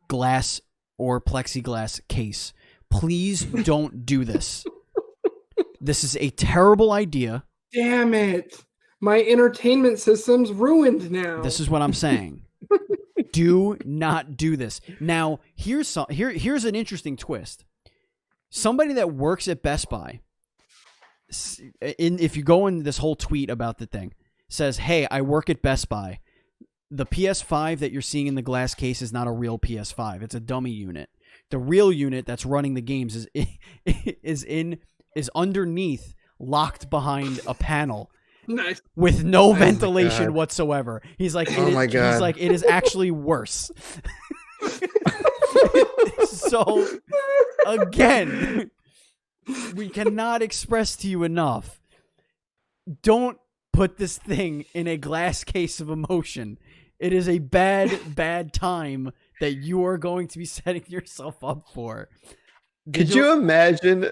glass or plexiglass case. Please don't do this. This is a terrible idea. Damn it. My entertainment system's ruined now. This is what I'm saying. Do not do this. Now, here's an interesting twist. Somebody that works at Best Buy, if you go in this whole tweet about the thing, says, hey, I work at Best Buy. The PS5 that you're seeing in the glass case is not a real PS5. It's a dummy unit. The real unit that's running the games is underneath, locked behind a panel. Nice. With no ventilation whatsoever. He's like, he's like, it is actually worse. So, again, we cannot express to you enough. Don't put this thing in a glass case of emotion. It is a bad time that you are going to be setting yourself up for. Could you imagine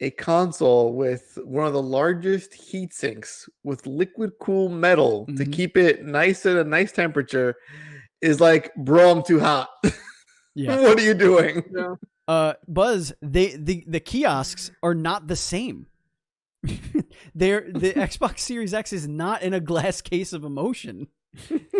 a console with one of the largest heat sinks with liquid cool metal to keep it nice at a nice temperature is like, bro, I'm too hot. Yeah. What are you doing? Yeah. Buzz, the kiosks are not the same. The Xbox Series X is not in a glass case of emotion.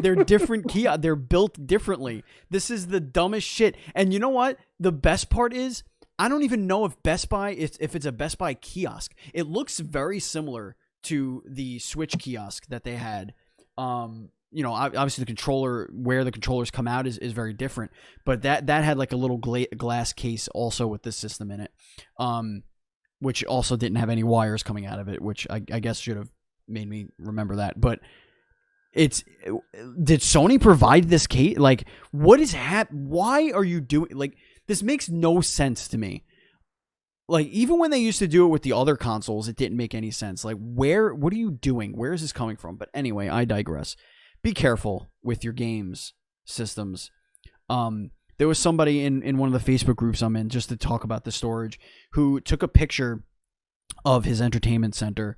They're different kiosks. They're built differently. This is the dumbest shit. And you know what? The best part is, I don't even know if Best Buy, if it's a Best Buy kiosk. It looks very similar to the Switch kiosk that they had. Obviously the controller, where the controllers come out is very different. But that had like a little glass case also with this system in it, which also didn't have any wires coming out of it, which I guess should have made me remember that. But did Sony provide this case? Like, what is why are you doing, like, this makes no sense to me. Like, even when they used to do it with the other consoles, it didn't make any sense. Like, what are you doing? Where is this coming from? But anyway, I digress. Be careful with your games systems. There was somebody in one of the Facebook groups I'm in, just to talk about the storage, who took a picture of his entertainment center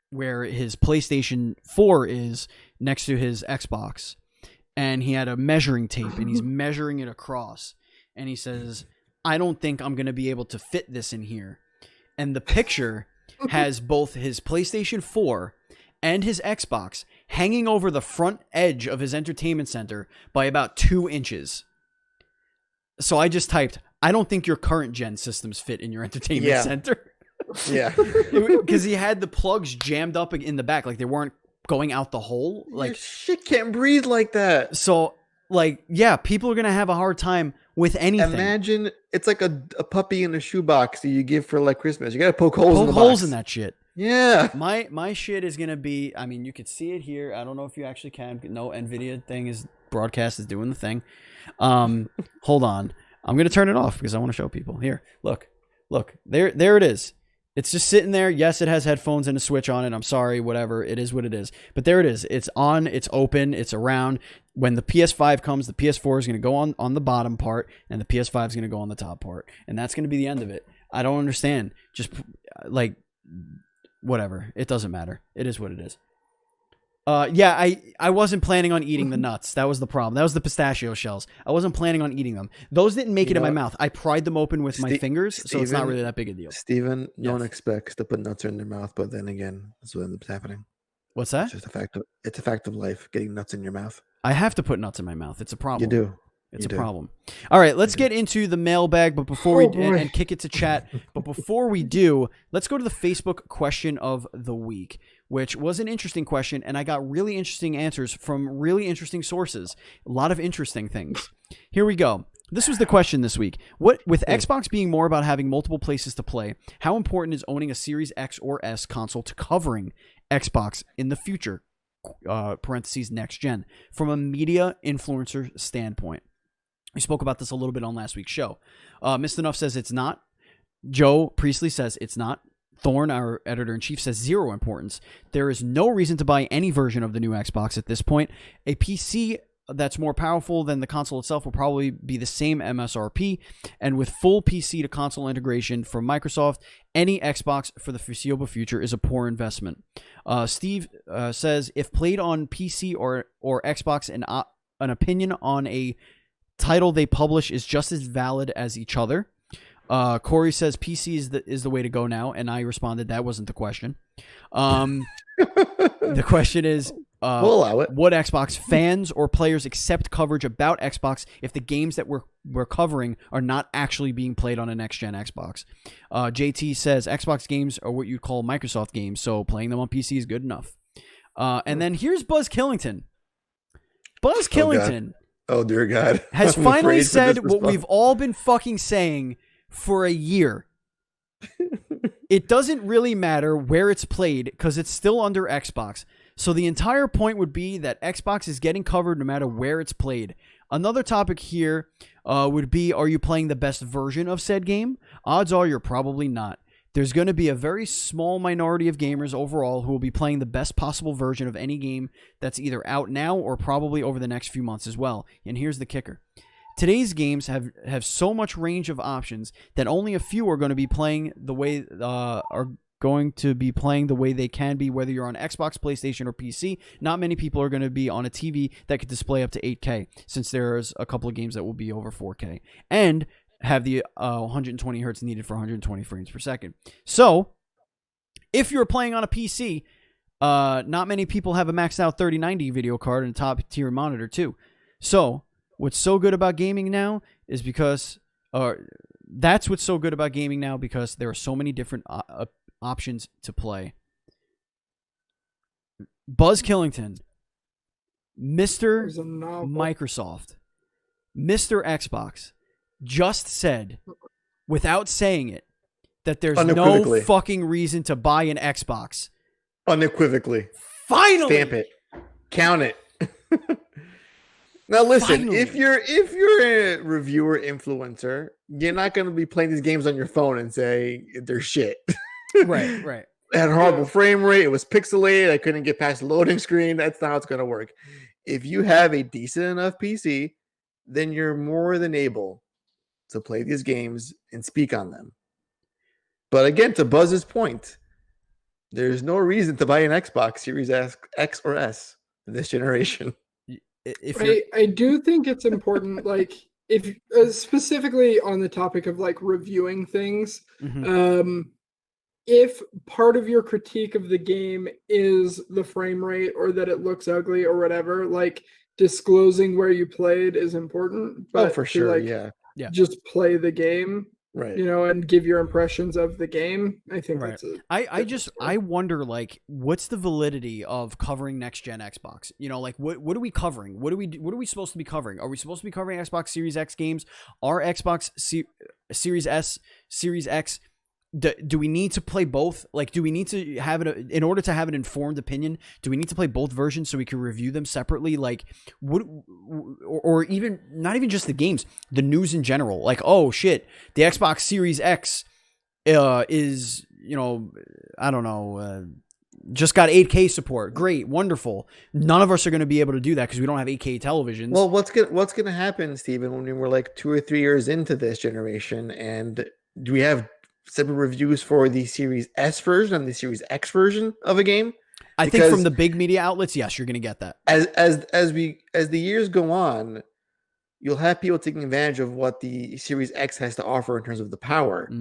where his PlayStation 4 is next to his Xbox. And he had a measuring tape, and he's measuring it across. And he says, I don't think I'm going to be able to fit this in here. And the picture has both his PlayStation 4 and his Xbox hanging over the front edge of his entertainment center by about 2 inches. So I just typed, I don't think your current gen systems fit in your entertainment center. Yeah. Because he had the plugs jammed up in the back, like they weren't going out the hole. Like Your shit can't breathe like that. So, like, yeah, people are going to have a hard time with anything. Imagine it's like a puppy in a shoebox that you give for like Christmas. You got to poke holes in that shit. Yeah. My shit is going to be, I mean, you could see it here. I don't know if you actually can. No, NVIDIA thing is broadcast is doing the thing. Hold on. I'm going to turn it off because I want to show people. Here, look. There it is. It's just sitting there. Yes, it has headphones and a switch on it. I'm sorry, whatever. It is what it is. But there it is. It's on. It's open. It's around. When the PS5 comes, the PS4 is going to go on the bottom part, and the PS5 is going to go on the top part. And that's going to be the end of it. I don't understand. Just, like, whatever. It doesn't matter. It is what it is. Yeah, I wasn't planning on eating the nuts. That was the problem. That was the pistachio shells. I wasn't planning on eating them. Those didn't make it in my mouth. I pried them open with my fingers, so it's not really that big a deal. Steven, no one expects to put nuts in their mouth, but then again, that's what ends up happening. What's that? It's just a fact of life, getting nuts in your mouth. I have to put nuts in my mouth. It's a problem. You do. It's a problem. All right, let's get into the mailbag, but before and kick it to chat. But before we do, let's go to the Facebook question of the week, which was an interesting question, and I got really interesting answers from really interesting sources. A lot of interesting things. Here we go. This was the question this week. With Xbox being more about having multiple places to play, how important is owning a Series X or S console to covering Xbox in the future? Parentheses next gen. From a media influencer standpoint. We spoke about this a little bit on last week's show. Mr. Nuff says it's not. Joe Priestley says it's not. Thorne, our editor-in-chief, says zero importance. There is no reason to buy any version of the new Xbox at this point. A PC that's more powerful than the console itself will probably be the same MSRP. And with full PC to console integration from Microsoft, any Xbox for the foreseeable future is a poor investment. Steve says if played on PC or Xbox, an opinion on a title they publish is just as valid as each other. Corey says PC is the way to go now, and I responded that wasn't the question. The question is, we'll allow it. Would Xbox fans or players accept coverage about Xbox if the games that we're covering are not actually being played on a next-gen Xbox? JT says Xbox games are what you call Microsoft games, so playing them on PC is good enough. And then here's Buzz Killington. Buzz Killington. Oh, dear God. Has finally said what we've all been fucking saying for a year. It doesn't really matter where it's played because it's still under Xbox. So the entire point would be that Xbox is getting covered no matter where it's played. Another topic here would be, are you playing the best version of said game? Odds are you're probably not. There's going to be a very small minority of gamers overall who will be playing the best possible version of any game that's either out now or probably over the next few months as well. And here's the kicker. Today's games have so much range of options that only a few are going to be playing the way they can be, whether you're on Xbox, PlayStation, or PC. Not many people are going to be on a TV that could display up to 8K, since there's a couple of games that will be over 4K. And have the 120 hertz needed for 120 frames per second. So, if you're playing on a PC, not many people have a maxed out 3090 video card and a top tier monitor too. So, what's so good about gaming now is because, that's what's so good about gaming now because there are so many different options to play. Buzz Killington, Mr. Microsoft, Mr. Xbox, just said, without saying it, that there's no fucking reason to buy an Xbox. Unequivocally. Finally! Stamp it. Count it. Now listen, Finally. if you're a reviewer influencer, you're not going to be playing these games on your phone and say they're shit. Right. It had a horrible frame rate. It was pixelated. I couldn't get past the loading screen. That's not how it's going to work. If you have a decent enough PC, then you're more than able to play these games and speak on them. But again, to Buzz's point, there's no reason to buy an Xbox Series X or S in this generation. I do think it's important, like, if specifically on the topic of like reviewing things, if part of your critique of the game is the frame rate or that it looks ugly or whatever, like disclosing where you played is important. But for sure, yeah. Just play the game Right. And give your impressions of the game. I think Right. that's a I wonder, like, what's the validity of covering next gen Xbox? Like, what are we covering? What are we supposed to be covering? Are we supposed to be covering Xbox Series X games? Are Xbox Series S, Series X? Do we need to play both? Like, do we need to have it in order to have an informed opinion? Do we need to play both versions so we can review them separately? Like, or even not even just the games, the news in general. Like, oh shit, the Xbox Series X is, I don't know, just got 8K support. Great, wonderful. None of us are going to be able to do that because we don't have 8K televisions. Well, what's gonna happen, Steven, when we're like 2 or 3 years into this generation, and do we have separate reviews for the Series S version and the Series X version of a game? I think from the big media outlets, yes, you're going to get that. As the years go on, you'll have people taking advantage of what the Series X has to offer in terms of the power.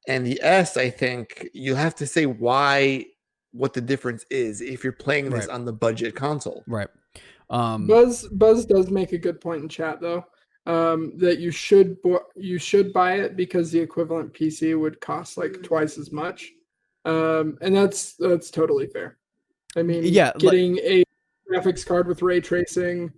And the S, I think you'll have to say what the difference is if you're playing this on the budget console. Right. Buzz does make a good point in chat though. That you should buy it because the equivalent PC would cost like twice as much. And that's totally fair. I mean, getting a graphics card with ray tracing,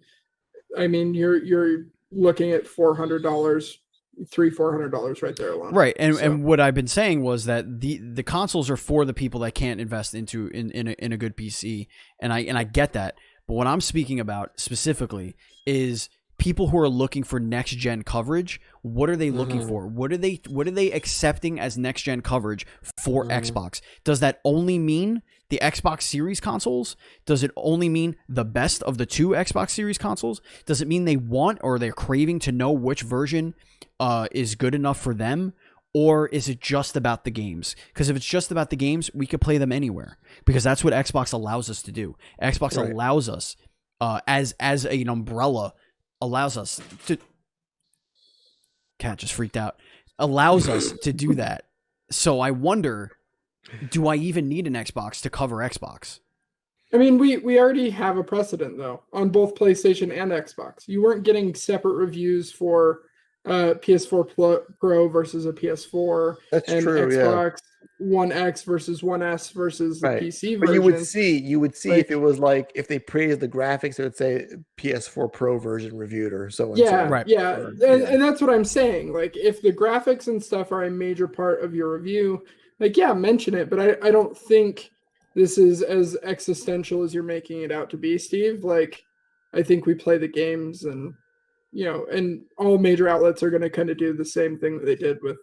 I mean, you're looking at $400, $400 right there alone. Right, and what I've been saying was that the consoles are for the people that can't invest in a good PC, and I get that. But what I'm speaking about specifically is people who are looking for next gen coverage. What are they looking for? What are they accepting as next gen coverage for Xbox? Does that only mean the Xbox Series consoles? Does it only mean the best of the two Xbox Series consoles? Does it mean they want or they're craving to know which version is good enough for them? Or is it just about the games? Because if it's just about the games, we could play them anywhere. Because that's what Xbox allows us to do. Xbox allows us, as an umbrella, allows us to... Cat just freaked out. Allows us to do that. So I wonder, do I even need an Xbox to cover Xbox? I mean, we already have a precedent, though, on both PlayStation and Xbox. You weren't getting separate reviews for PS4 Pro versus a PS4. That's and true, Xbox One X versus One S versus the PC version. But you would see if it was like, if they praised the graphics, it would say PS4 Pro version reviewed or so and so. And that's what I'm saying. Like, if the graphics and stuff are a major part of your review, like, mention it. But I don't think this is as existential as you're making it out to be, Steve. Like, I think we play the games, and and all major outlets are going to kind of do the same thing that they did with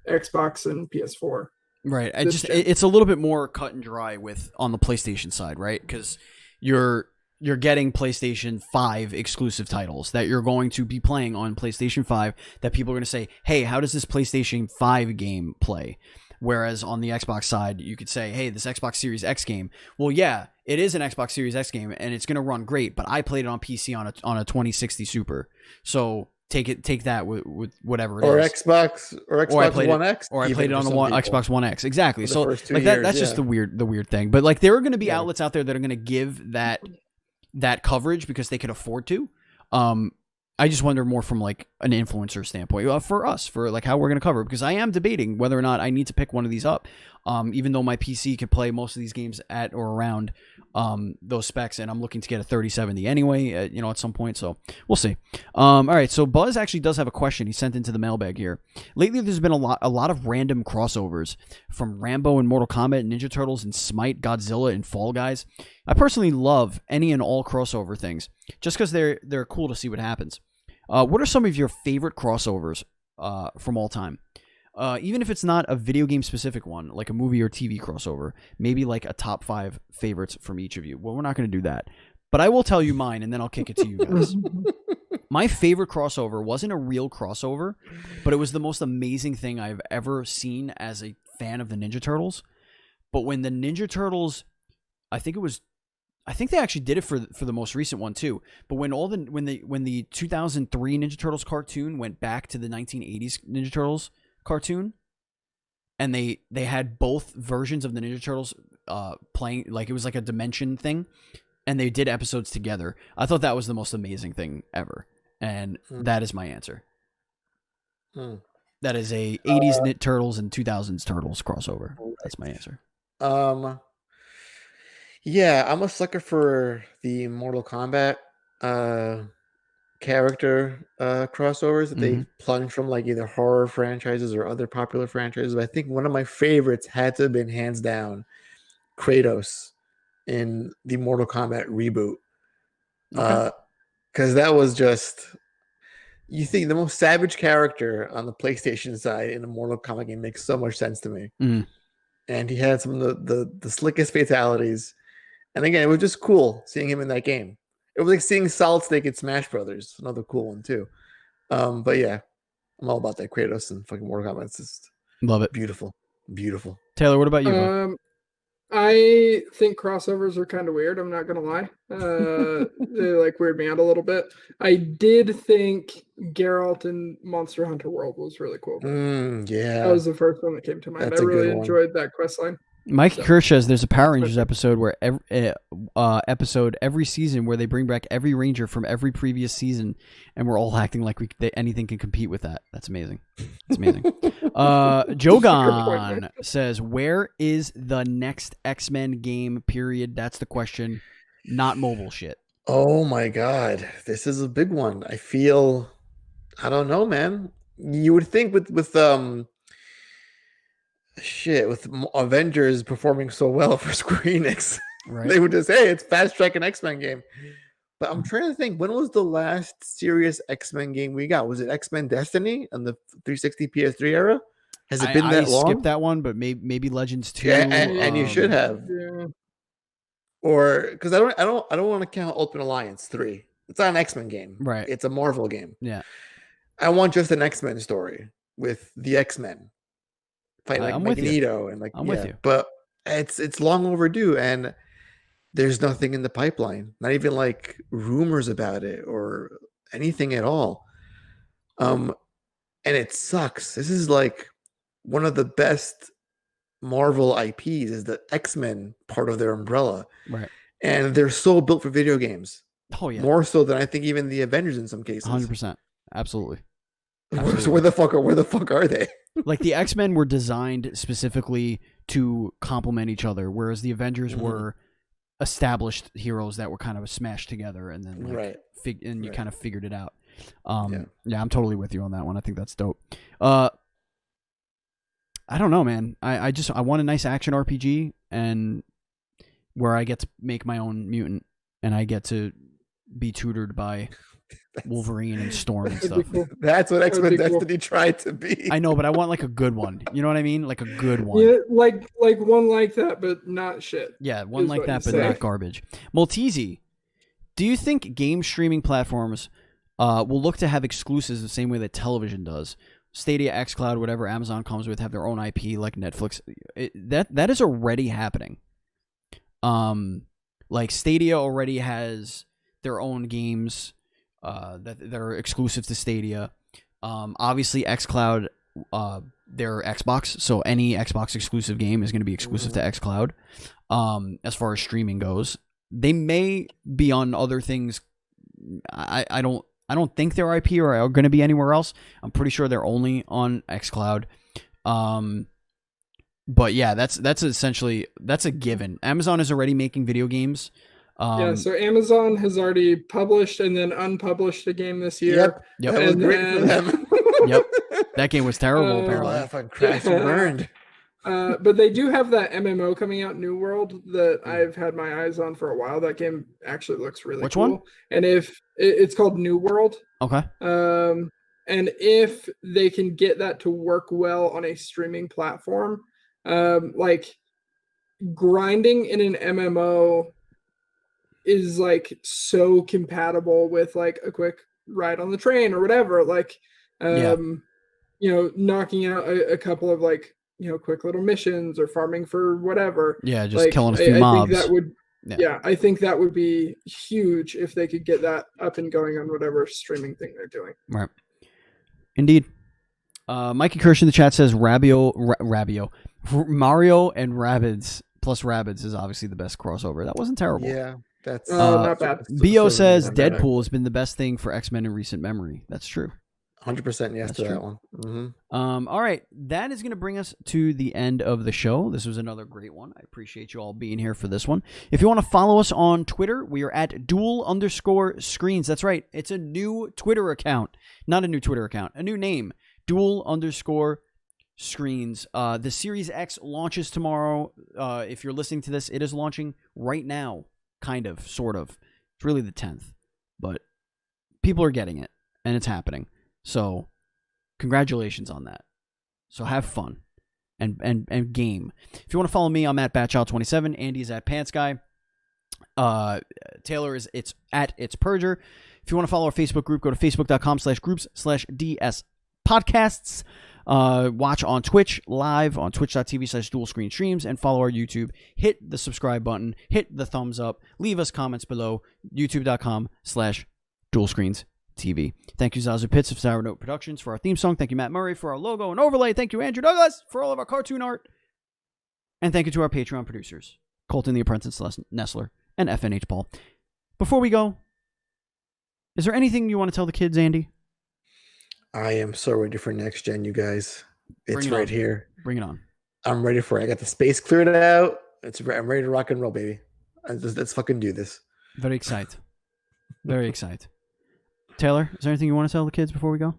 Xbox and PS4. Right. It's a little bit more cut and dry on the PlayStation side, right? Because you're getting PlayStation 5 exclusive titles that you're going to be playing on PlayStation 5 that people are going to say, hey, how does this PlayStation 5 game play? Whereas on the Xbox side, you could say, hey, this Xbox Series X game, well, yeah, it is an Xbox Series X game, and it's going to run great, but I played it on PC on a 2060 Super. So take that with whatever it is. Xbox One X. Or I played it on the Xbox One X. Exactly. So like that's just the weird thing. But like there are going to be outlets out there that are going to give that coverage because they can afford to. I just wonder more from like an influencer standpoint for us, for like how we're going to cover it, because I am debating whether or not I need to pick one of these up. Even though my PC can play most of these games at or around those specs, and I'm looking to get a 3070 anyway, at some point. So we'll see. All right. So Buzz actually does have a question he sent into the mailbag here. Lately, there's been a lot of random crossovers from Rambo and Mortal Kombat, Ninja Turtles and Smite, Godzilla and Fall Guys. I personally love any and all crossover things just because they're cool to see what happens. What are some of your favorite crossovers from all time? Even if it's not a video game specific one, like a movie or TV crossover, maybe like a top 5 favorites from each of you. Well, we're not going to do that, but I will tell you mine, and then I'll kick it to you guys. My favorite crossover wasn't a real crossover, but it was the most amazing thing I've ever seen as a fan of the Ninja Turtles. But when the Ninja Turtles, I think they actually did it for the most recent one too. But when the 2003 Ninja Turtles cartoon went back to the 1980s Ninja Turtles cartoon, and they had both versions of the Ninja Turtles playing, like it was like a dimension thing, and they did episodes together. I thought that was the most amazing thing ever, and that is my answer. That is a 80s Knit Turtles and 2000s Turtles crossover. That's my answer. Yeah, I'm a sucker for the Mortal Kombat character crossovers that they plunge from like either horror franchises or other popular franchises. But I think one of my favorites had to have been hands down Kratos in the Mortal Kombat reboot. Because that was just, you think the most savage character on the PlayStation side in a Mortal Kombat game makes so much sense to me. And he had some of the slickest fatalities. And again, it was just cool seeing him in that game. It was like seeing Solid Snake in Smash Brothers. Another cool one too. But yeah, I'm all about that Kratos and fucking Mortal Kombat. It's just love it. Beautiful. Beautiful. Taylor, what about you? I think crossovers are kind of weird. I'm not gonna lie. They like weird me out a little bit. I did think Geralt in Monster Hunter World was really cool. Yeah, that was the first one that came to mind. I really enjoyed that quest line. Mike Kirsch says there's a Power Rangers episode where every season where they bring back every ranger from every previous season, and we're all acting like anything can compete with that. That's amazing. That's amazing. Jogan says, where is the next X-Men game? Period. That's the question. Not mobile shit. Oh my god, this is a big one. I don't know, man. You would think with Avengers performing so well for Square Enix, right? They would just say, hey, it's fast track an X-Men game. But I'm trying to think, when was the last serious X-Men game we got? Was it X-Men Destiny on the 360 PS3 era? Has it been that long? I skipped that one, but maybe Legends 2. Yeah, and you should have. Yeah. Or because I don't want to count Ultimate Alliance 3. It's not an X-Men game. Right. It's a Marvel game. Yeah. I want just an X-Men story with the X-Men. Fight like Magneto and like, I'm with you. But it's long overdue, and there's nothing in the pipeline. Not even like rumors about it or anything at all. And it sucks. This is like one of the best Marvel IPs is the X-Men part of their umbrella. Right. And they're so built for video games. Oh yeah. More so than I think even the Avengers in some cases. 100%. Absolutely. So where the fuck are they? Like the X-Men were designed specifically to complement each other, whereas the Avengers were established heroes that were kind of smashed together, and then like you kind of figured it out. Yeah, I'm totally with you on that one. I think that's dope. I don't know, man. I want a nice action RPG and where I get to make my own mutant and I get to be tutored by Wolverine and Storm and stuff. Cool. That's what X-Men Destiny tried to be. I know, but I want like a good one. You know what I mean? Like a good one. Yeah, like one like that, but not shit. Yeah, one like that, but not garbage. Maltese, do you think game streaming platforms will look to have exclusives the same way that television does? Stadia, xCloud, whatever Amazon comes with, have their own IP like Netflix. That is already happening. Like Stadia already has their own games that are exclusive to Stadia. Obviously, xCloud, they're Xbox, so any Xbox exclusive game is going to be exclusive to xCloud. As far as streaming goes, they may be on other things. I don't think their IP are going to be anywhere else. I'm pretty sure they're only on xCloud. But yeah, that's essentially a given. Amazon is already making video games. So Amazon has already published and then unpublished a game this year. Yep. That was great for them. Yep. That game was terrible, apparently. If I crashed and burned. But they do have that MMO coming out, New World, that I've had my eyes on for a while. That game actually looks really cool. Which one? And if it's called New World. Okay. And if they can get that to work well on a streaming platform, like grinding in an MMO is like so compatible with like a quick ride on the train or whatever. Like, knocking out a couple of like, quick little missions or farming for whatever. Yeah, just like, killing a few mobs. I think that would, I think that would be huge if they could get that up and going on whatever streaming thing they're doing. Right. Indeed. Mikey Kirsch in the chat says Mario and Rabbids plus Rabbids is obviously the best crossover. That wasn't terrible. Yeah, that's not bad. Bo says Deadpool has been the best thing for X-Men in recent memory. That's true. 100% yes That's to true. that one. Mm-hmm. All right. That is going to bring us to the end of the show. This was another great one. I appreciate you all being here for this one. If you want to follow us on Twitter, we are at duel_screens. That's right. It's a new Twitter account. Not a new Twitter account. A new name. Duel_screens. The Series X launches tomorrow. If you're listening to this, it is launching right now. Kind of. Sort of. It's really the 10th. But people are getting it. And it's happening. So, congratulations on that. So have fun and game. If you want to follow me, I'm at Batchild27. Andy's at PantsGuy. Taylor is at It's Purger. If you want to follow our Facebook group, go to facebook.com/groups/DS podcasts. Watch on Twitch live on twitch.tv/dualscreenstreams and follow our YouTube. Hit the subscribe button. Hit the thumbs up. Leave us comments below. youtube.com/dualscreens. TV. Thank you, Zazu Pitts of Sour Note Productions for our theme song. Thank you, Matt Murray, for our logo and overlay. Thank you, Andrew Douglas, for all of our cartoon art. And thank you to our Patreon producers, Colton the Apprentice Nestler and FNH Paul. Before we go, is there anything you want to tell the kids, Andy? I am so ready for next gen, you guys. It's right here. Bring it on. I'm ready for it. I got the space cleared out. I'm ready to rock and roll, baby. Let's fucking do this. Very excited. Very excited. Taylor, is there anything you want to tell the kids before we go?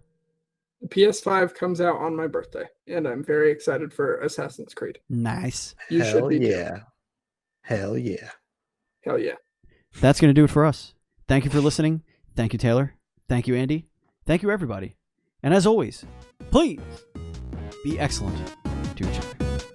The PS5 comes out on my birthday, and I'm very excited for Assassin's Creed. Nice. You should be yeah. too. Hell yeah. Hell yeah. That's going to do it for us. Thank you for listening. Thank you, Taylor. Thank you, Andy. Thank you, everybody. And as always, please be excellent to each other.